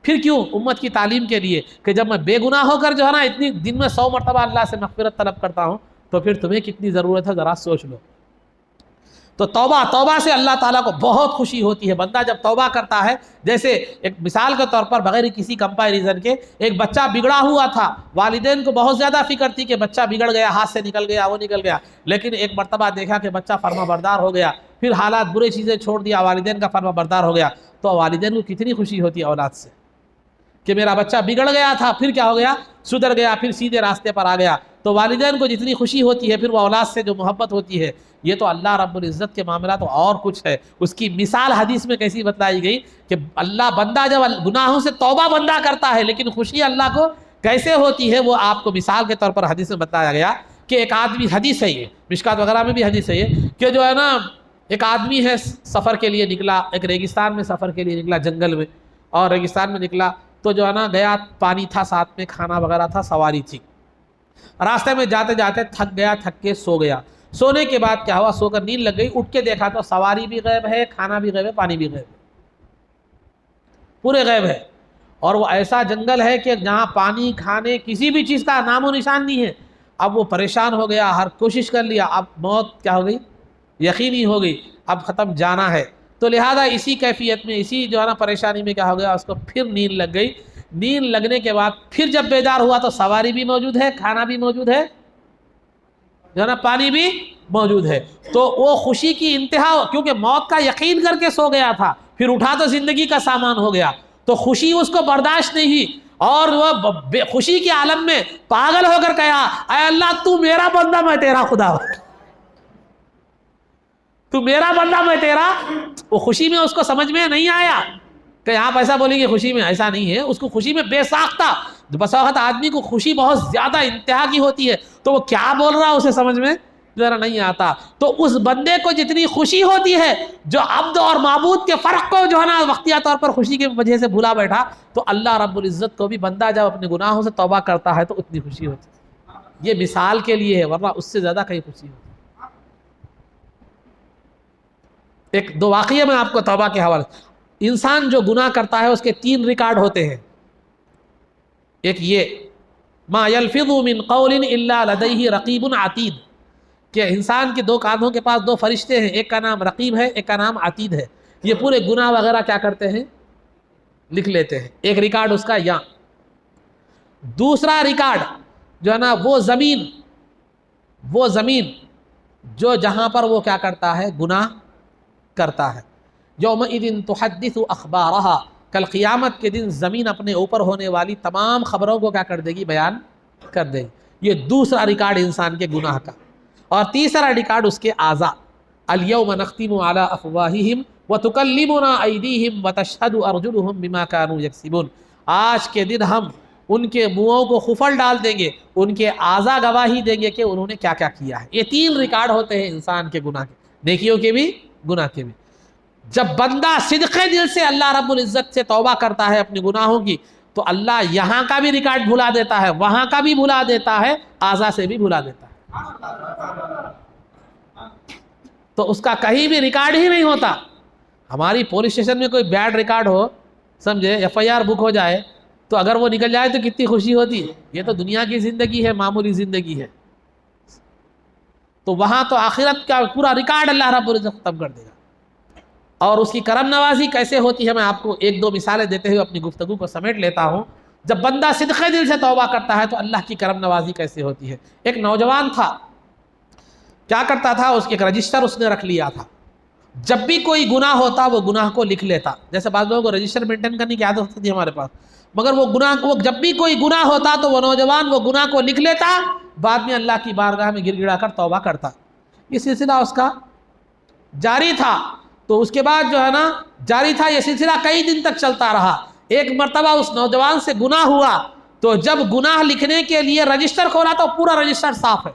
پھر کیوں؟ امت کی تعلیم کے لیے کہ جب میں بے گناہ ہو کر جو ہے نا اتنی دن میں 100 مرتبہ اللہ سے مغفرت طلب کرتا ہوں تو پھر تمہیں کتنی ضرورت ہے ذرا سوچ لو. تو توبہ سے اللہ تعالیٰ کو بہت خوشی ہوتی ہے. بندہ جب توبہ کرتا ہے، جیسے ایک مثال کے طور پر بغیر کسی کمپیریزن کے، ایک بچہ بگڑا ہوا تھا، والدین کو بہت زیادہ فکر تھی کہ بچہ بگڑ گیا، ہاتھ سے نکل گیا، وہ نکل گیا، لیکن ایک مرتبہ دیکھا کہ بچہ فرما بردار ہو گیا، پھر حالات برے چیزیں چھوڑ دیا، والدین کا فرما بردار ہو گیا، تو والدین کو کتنی خوشی ہوتی ہے اولاد سے کہ میرا بچہ بگڑ گیا تھا پھر کیا ہو گیا، سدھر گیا، پھر سیدھے راستے پر آ گیا. تو والدین کو جتنی خوشی ہوتی ہے، پھر وہ اولاد سے جو محبت ہوتی ہے، یہ تو اللہ رب العزت کے معاملہ تو اور کچھ ہے. اس کی مثال حدیث میں کیسی بتلائی گئی کہ اللہ بندہ جب گناہوں سے توبہ بندہ کرتا ہے لیکن خوشی اللہ کو کیسے ہوتی ہے، وہ آپ کو مثال کے طور پر حدیث میں بتایا گیا کہ ایک آدمی، حدیث ہے یہ، مشکات وغیرہ میں بھی حدیث ہے یہ، کہ جو ہے نا ایک آدمی ہے سفر کے لیے نکلا، ایک ریگستان میں سفر کے لیے نکلا، جنگل میں، اور ریگستان میں نکلا تو جو ہے نا گیا، پانی تھا ساتھ میں، کھانا وغیرہ تھا، سواری تھی. راستے میں جاتے جاتے تھک گیا، تھک کے سو گیا. سونے کے بعد کیا ہوا، سو کر نیند لگ گئی، اٹھ کے دیکھا تو سواری بھی غائب ہے، کھانا بھی غائب ہے، پانی بھی غائب ہے، پورے غائب ہے. اور وہ ایسا جنگل ہے کہ جہاں پانی، کھانے، کسی بھی چیز کا نام و نشان نہیں ہے. اب وہ پریشان ہو گیا، ہر کوشش کر لیا، اب موت کیا ہو گئی، یقینی ہو گئی، اب ختم جانا ہے. تو لہذا اسی کیفیت میں، اسی جو ہے نا پریشانی میں کیا ہو گیا، اس کو پھر نیند لگ گئی. نیند لگنے کے بعد پھر جب بیدار ہوا تو سواری بھی موجود ہے، کھانا بھی موجود ہے، جو ہے نا پانی بھی موجود ہے. تو وہ خوشی کی انتہا، کیونکہ موت کا یقین کر کے سو گیا تھا، پھر اٹھا تو زندگی کا سامان ہو گیا، تو خوشی اس کو برداشت نہیں ہوئی، اور وہ خوشی کے عالم میں پاگل ہو کر کہا اے اللہ تو میرا بندہ میں تیرا خدا ہوں، تو میرا بندہ میں تیرا. وہ خوشی میں اس کو سمجھ میں نہیں آیا کہ آپ ایسا بولیں گے، خوشی میں ایسا نہیں ہے. اس کو خوشی میں بے ساختہ، بس وقت آدمی کو خوشی بہت زیادہ انتہا کی ہوتی ہے تو وہ کیا بول رہا ہے اسے سمجھ میں ذرا نہیں آتا. تو اس بندے کو جتنی خوشی ہوتی ہے، جو عبد اور معبود کے فرق کو جو ہے نا وقتیہ طور پر خوشی کی وجہ سے بھولا بیٹھا، تو اللہ رب العزت کو بھی بندہ جب اپنے گناہوں سے توبہ کرتا ہے تو اتنی خوشی ہوتی ہے. یہ مثال کے لیے ہے، ورنہ اس سے زیادہ کہیں خوشی ہوتی ہے. ایک دو واقعہ میں آپ کو توبہ کے حوالے. انسان جو گناہ کرتا ہے اس کے 3 ریکارڈ ہوتے ہیں. ایک یہ ما یلفظ من قول الا لدیہ رقیب عتید، کہ انسان کے 2 کاندھوں کے پاس 2 فرشتے ہیں، ایک کا نام رقیب ہے، ایک کا نام عتید ہے. یہ پورے گناہ وغیرہ کیا کرتے ہیں، لکھ لیتے ہیں. ایک ریکارڈ اس کا یہاں. دوسرا ریکارڈ جو ہے نا وہ زمین جو جہاں پر وہ کیا کرتا ہے، گناہ کرتا ہے. یومئذ تحدث اخبارہا، کل قیامت کے دن زمین اپنے اوپر ہونے والی تمام خبروں کو کیا کر دے گی، بیان کر دے گی. یہ دوسرا ریکارڈ انسان کے گناہ کا. اور تیسرا ریکارڈ اس کے اعضاء. الیوم نختم علی افواہہم وتکلمنا ایدیہم وتشہد ارجلہم بما کانوا یکسبون. آج کے دن ہم ان کے منہوں کو خفل ڈال دیں گے، ان کے اعضاء گواہی دیں گے کہ انہوں نے کیا کیا کیا ہے. یہ 3 ریکارڈ ہوتے ہیں انسان کے گناہ کے، نیکیوں کے بھی گناہ کے بھی. جب بندہ صدقے دل سے اللہ رب العزت سے توبہ کرتا ہے اپنے گناہوں کی، تو اللہ یہاں کا بھی ریکارڈ بھلا دیتا ہے، وہاں کا بھی بھلا دیتا ہے، اعضاء سے بھی بھلا دیتا ہے، تو اس کا کہیں بھی ریکارڈ ہی نہیں ہوتا۔ ہماری پولیس اسٹیشن میں کوئی بیڈ ریکارڈ ہو، سمجھے، ایف آئی آر بک ہو جائے تو اگر وہ نکل جائے تو کتنی خوشی ہوتی ہے۔ یہ تو دنیا کی زندگی ہے، معمولی زندگی ہے، تو وہاں تو آخرت کا پورا ریکارڈ اللہ رب العزت ختم کر دے گا۔ اور اس کی کرم نوازی کیسے ہوتی ہے، میں آپ کو ایک دو مثالیں دیتے ہوئے اپنی گفتگو کو سمیٹ لیتا ہوں۔ جب بندہ صدقے دل سے توبہ کرتا ہے تو اللہ کی کرم نوازی کیسے ہوتی ہے۔ ایک نوجوان تھا، کیا کرتا تھا، اس کے ایک رجسٹر اس نے رکھ لیا تھا، جب بھی کوئی گناہ ہوتا وہ گناہ کو لکھ لیتا۔ جیسے بعض لوگوں کو رجسٹر مینٹین کرنے کی عادت ہوتی تھی ہمارے پاس، مگر وہ جب بھی کوئی گناہ ہوتا تو وہ نوجوان وہ گناہ کو لکھ لیتا، بعد میں اللہ کی بارگاہ میں گر گڑا کر توبہ کرتا۔ یہ سلسلہ اس کا جاری تھا، تو اس کے بعد جو ہے نا جاری تھا، یہ سلسلہ کئی دن تک چلتا رہا۔ ایک مرتبہ اس نوجوان سے گناہ ہوا، تو جب گناہ لکھنے کے لیے رجسٹر کھولا تو پورا رجسٹر صاف ہے،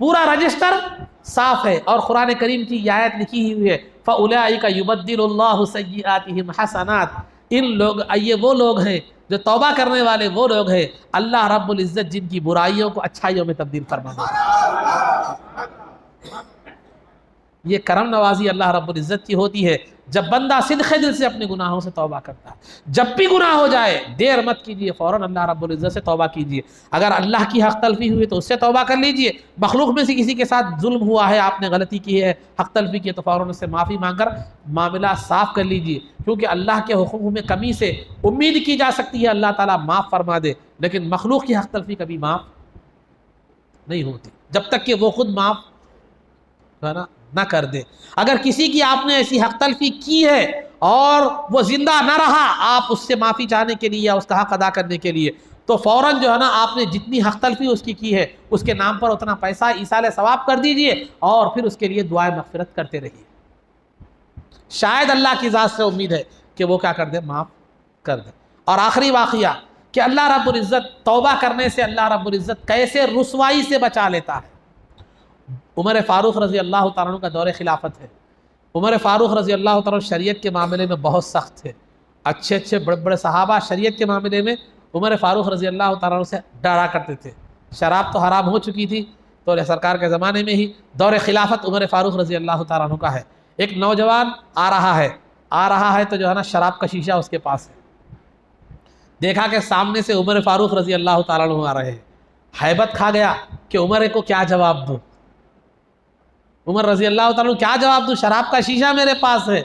پورا رجسٹر صاف ہے، اور قرآن کریم کی یہ آیت لکھی ہوئی ہے فَأُولَٰئِكَ يُبَدِّلُ اللَّهُ سَيِّئَاتِهِمْ حَسَنَاتٍ۔ ان لوگ، یہ وہ لوگ ہیں جو توبہ کرنے والے وہ لوگ ہیں، اللہ رب العزت جن کی برائیوں کو اچھائیوں میں تبدیل فرما دے گا۔ یہ کرم نوازی اللہ رب العزت کی ہوتی ہے جب بندہ صدق دل سے اپنے گناہوں سے توبہ کرتا ہے۔ جب بھی گناہ ہو جائے دیر مت کیجیے، فوراً اللہ رب العزت سے توبہ کیجیے۔ اگر اللہ کی حق تلفی ہوئی تو اس سے توبہ کر لیجیے، مخلوق میں سے کسی کے ساتھ ظلم ہوا ہے، آپ نے غلطی کی ہے، حق تلفی کی ہے، تو فوراً اس سے معافی مانگ کر معاملہ صاف کر لیجیے، کیونکہ اللہ کے حقوق میں کمی سے امید کی جا سکتی ہے اللہ تعالیٰ معاف فرما دے، لیکن مخلوق کی حق تلفی کبھی معاف نہیں ہوتی جب تک کہ وہ خود معاف نہ کر دے۔ اگر کسی کی آپ نے ایسی حق تلفی کی ہے اور وہ زندہ نہ رہا آپ اس سے معافی چاہنے کے لیے یا اس کا حق ادا کرنے کے لیے، تو فوراً جو ہے نا آپ نے جتنی حق تلفی اس کی ہے اس کے نام پر اتنا پیسہ ایصال ثواب کر دیجئے، اور پھر اس کے لیے دعائے مغفرت کرتے رہیے۔ شاید اللہ کی ذات سے امید ہے کہ وہ کیا کر دے، معاف کر دے۔ اور آخری واقعہ کہ اللہ رب العزت توبہ کرنے سے اللہ رب العزت کیسے رسوائی سے بچا لیتا ہے۔ عمر فاروق رضی اللہ تعالیٰ عنہ کا دور خلافت ہے۔ عمر فاروق رضی اللہ تعالیٰ عنہ شریعت کے معاملے میں بہت سخت تھے، اچھے بڑے بڑے صحابہ شریعت کے معاملے میں عمر فاروق رضی اللہ تعالیٰ عنہ سے ڈرا کرتے تھے۔ شراب تو حرام ہو چکی تھی تو سرکار کے زمانے میں ہی دور خلافت عمر فاروق رضی اللہ تعالیٰ عنہ کا ہے۔ ایک نوجوان آ رہا ہے تو جو ہے نا شراب کا شیشہ اس کے پاس ہے، دیکھا کہ سامنے سے عمر فاروق رضی اللہ تعالیٰ عنہ آ رہے ہیں، ہیبت کھا گیا کہ عمر کو کیا جواب دوں، عمر رضی اللہ تعالیٰ عنہ کیا جواب دوں، شراب کا شیشہ میرے پاس ہے،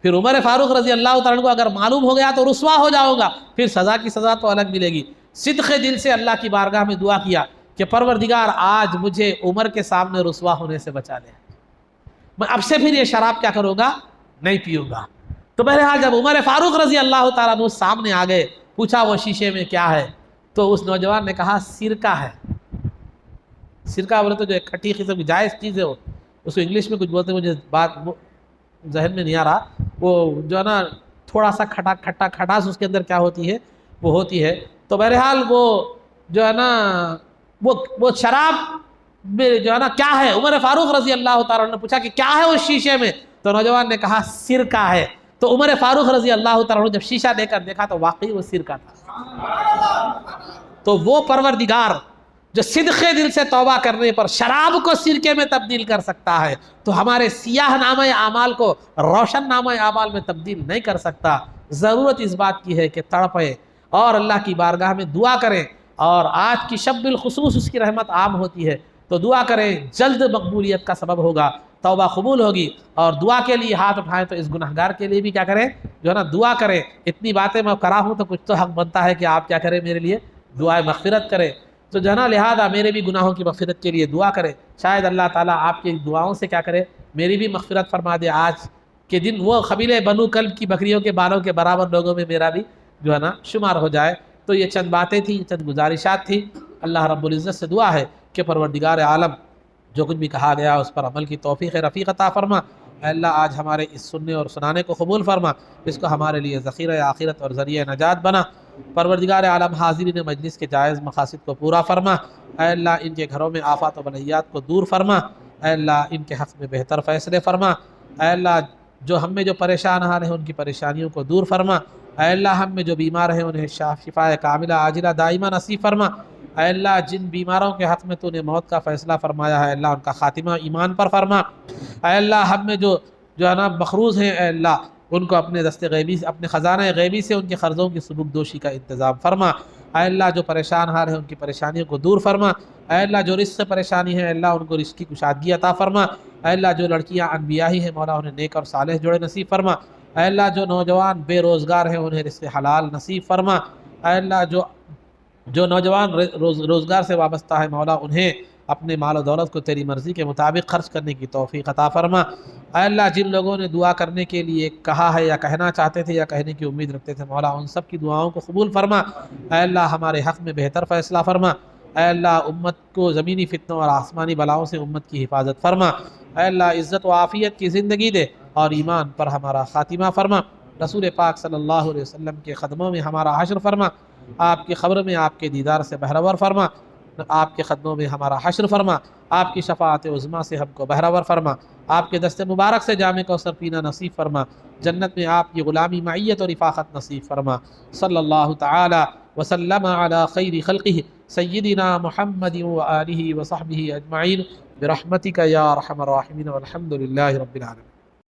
پھر عمر فاروق رضی اللہ تعالیٰ عنہ کو اگر معلوم ہو گیا تو رسوا ہو جاؤں گا، پھر سزا کی سزا تو الگ ملے گی۔ صدق دل سے اللہ کی بارگاہ میں دعا کیا کہ پروردگار آج مجھے عمر کے سامنے رسوا ہونے سے بچا لے، میں اب سے پھر یہ شراب کیا کروں گا، نہیں پیوں گا۔ تو بہرحال جب عمر فاروق رضی اللہ تعالیٰ عنہ سامنے آ گئے، پوچھا وہ شیشے میں کیا ہے، تو اس نوجوان نے کہا سرکہ ہے۔ سرکہ بولے تو جو ایک کھٹی قسم کی جائز چیز ہے، وہ اس کو انگلش میں کچھ بولتے ہیں، مجھے بات ذہن میں نہیں آ رہا، وہ جو ہے نا تھوڑا سا کھٹاس اس کے اندر کیا ہوتی ہے، وہ ہوتی ہے۔ تو بہرحال وہ جو ہے نا وہ شراب میں جو ہے نا کیا ہے، عمر فاروق رضی اللہ تعالیٰ نے پوچھا کہ کیا ہے اس شیشے میں، تو نوجوان نے کہا سرکہ ہے۔ تو عمر فاروق رضی اللہ تعالیٰ نے جب شیشہ لے کر دیکھا تو واقعی وہ سرکہ تھا۔ تو وہ پروردگار جو صدق دل سے توبہ کرنے پر شراب کو سرکے میں تبدیل کر سکتا ہے، تو ہمارے سیاہ نامہ اعمال کو روشن نامہ اعمال میں تبدیل نہیں کر سکتا۔ ضرورت اس بات کی ہے کہ تڑپیں اور اللہ کی بارگاہ میں دعا کریں، اور آج کی شب بالخصوص اس کی رحمت عام ہوتی ہے، تو دعا کریں، جلد مقبولیت کا سبب ہوگا، توبہ قبول ہوگی۔ اور دعا کے لیے ہاتھ اٹھائیں تو اس گنہگار کے لیے بھی کیا کریں، جو ہے نا دعا کریں۔ اتنی باتیں میں کرا ہوں تو کچھ تو حق بنتا ہے کہ آپ کیا کریں، میرے لیے دعائے مغفرت کریں۔ تو جو ہے نا لہٰذا میرے بھی گناہوں کی مغفرت کے لیے دعا کریں، شاید اللہ تعالیٰ آپ کی دعاؤں سے کیا کرے، میری بھی مغفرت فرما دے۔ آج کے دن وہ قبیلہ بنو کلب کی بکریوں کے بالوں کے برابر لوگوں میں میرا بھی جو ہے نا شمار ہو جائے۔ تو یہ چند باتیں تھیں، چند گزارشات تھیں۔ اللہ رب العزت سے دعا ہے کہ پروردگار عالم جو کچھ بھی کہا گیا اس پر عمل کی توفیق رفیق عطا فرما۔ اے اللہ آج ہمارے اس سننے اور سنانے کو قبول فرما، اس کو ہمارے لیے ذخیرہ آخرت اور ذریعہ نجات بنا۔ پروردگار عالم حاضرین مجلس کے جائز مقاصد کو پورا فرما۔ اے اللہ ان کے گھروں میں آفات و بلیات کو دور فرما۔ اے اللہ ان کے حق میں بہتر فیصلے فرما۔ اے اللہ جو ہم میں جو پریشان حال ہیں ان کی پریشانیوں کو دور فرما۔ اے اللہ ہم میں جو بیمار ہیں انہیں شفا کاملہ عاجلہ دائمہ نصیب فرما۔ اے اللہ جن بیماروں کے حق میں تو نے موت کا فیصلہ فرمایا ہے اللہ ان کا خاتمہ ایمان پر فرما۔ اے اللہ ہم میں جو ہے نا مقروض ہیں اے اللہ ان کو اپنے دست غیبی سے اپنے خزانہ غیبی سے ان کے قرضوں کی سبک دوشی کا انتظام فرما۔ اے اللہ جو پریشان حال ہیں ان کی پریشانیوں کو دور فرما۔ اے اللہ جو رزق سے پریشانی ہے اے اللہ ان کو رزق کی کشادگی عطا فرما۔ اے اللہ جو لڑکیاں انبیاء ہی ہیں مولا انہیں نیک اور صالح جوڑے نصیب فرما۔ اے اللہ جو نوجوان بے روزگار ہیں انہیں رزق حلال نصیب فرما۔ اے اللہ جو نوجوان روزگار سے وابستہ ہے مولا انہیں اپنے مال و دولت کو تیری مرضی کے مطابق خرچ کرنے کی توفیق عطا فرما۔ اے اللہ جن لوگوں نے دعا کرنے کے لیے کہا ہے یا کہنا چاہتے تھے یا کہنے کی امید رکھتے تھے مولا ان سب کی دعاؤں کو قبول فرما۔ اے اللہ ہمارے حق میں بہتر فیصلہ فرما۔ اے اللہ امت کو زمینی فتنوں اور آسمانی بلاؤں سے امت کی حفاظت فرما۔ اے اللہ عزت و عافیت کی زندگی دے اور ایمان پر ہمارا خاتمہ فرما۔ رسول پاک صلی اللہ علیہ وسلم کے قدموں میں ہمارا حشر فرما۔ آپ کی قبر میں آپ کے دیدار سے بہرور فرما۔ آپ کے قدموں میں ہمارا حشر فرما۔ آپ کی شفاعت عظمیٰ سے ہم کو بہرور فرما۔ آپ کے دست مبارک سے جام کوثر پینا نصیب فرما۔ جنت میں آپ کی غلامی معیت اور رفاقت نصیب فرما۔ صلی اللہ تعالی وسلم علی خیر خلقہ سیدنا محمد وآلہ وصحبہ اجمعین برحمتک یا ارحم الراحمین والحمد للہ رب العالمین۔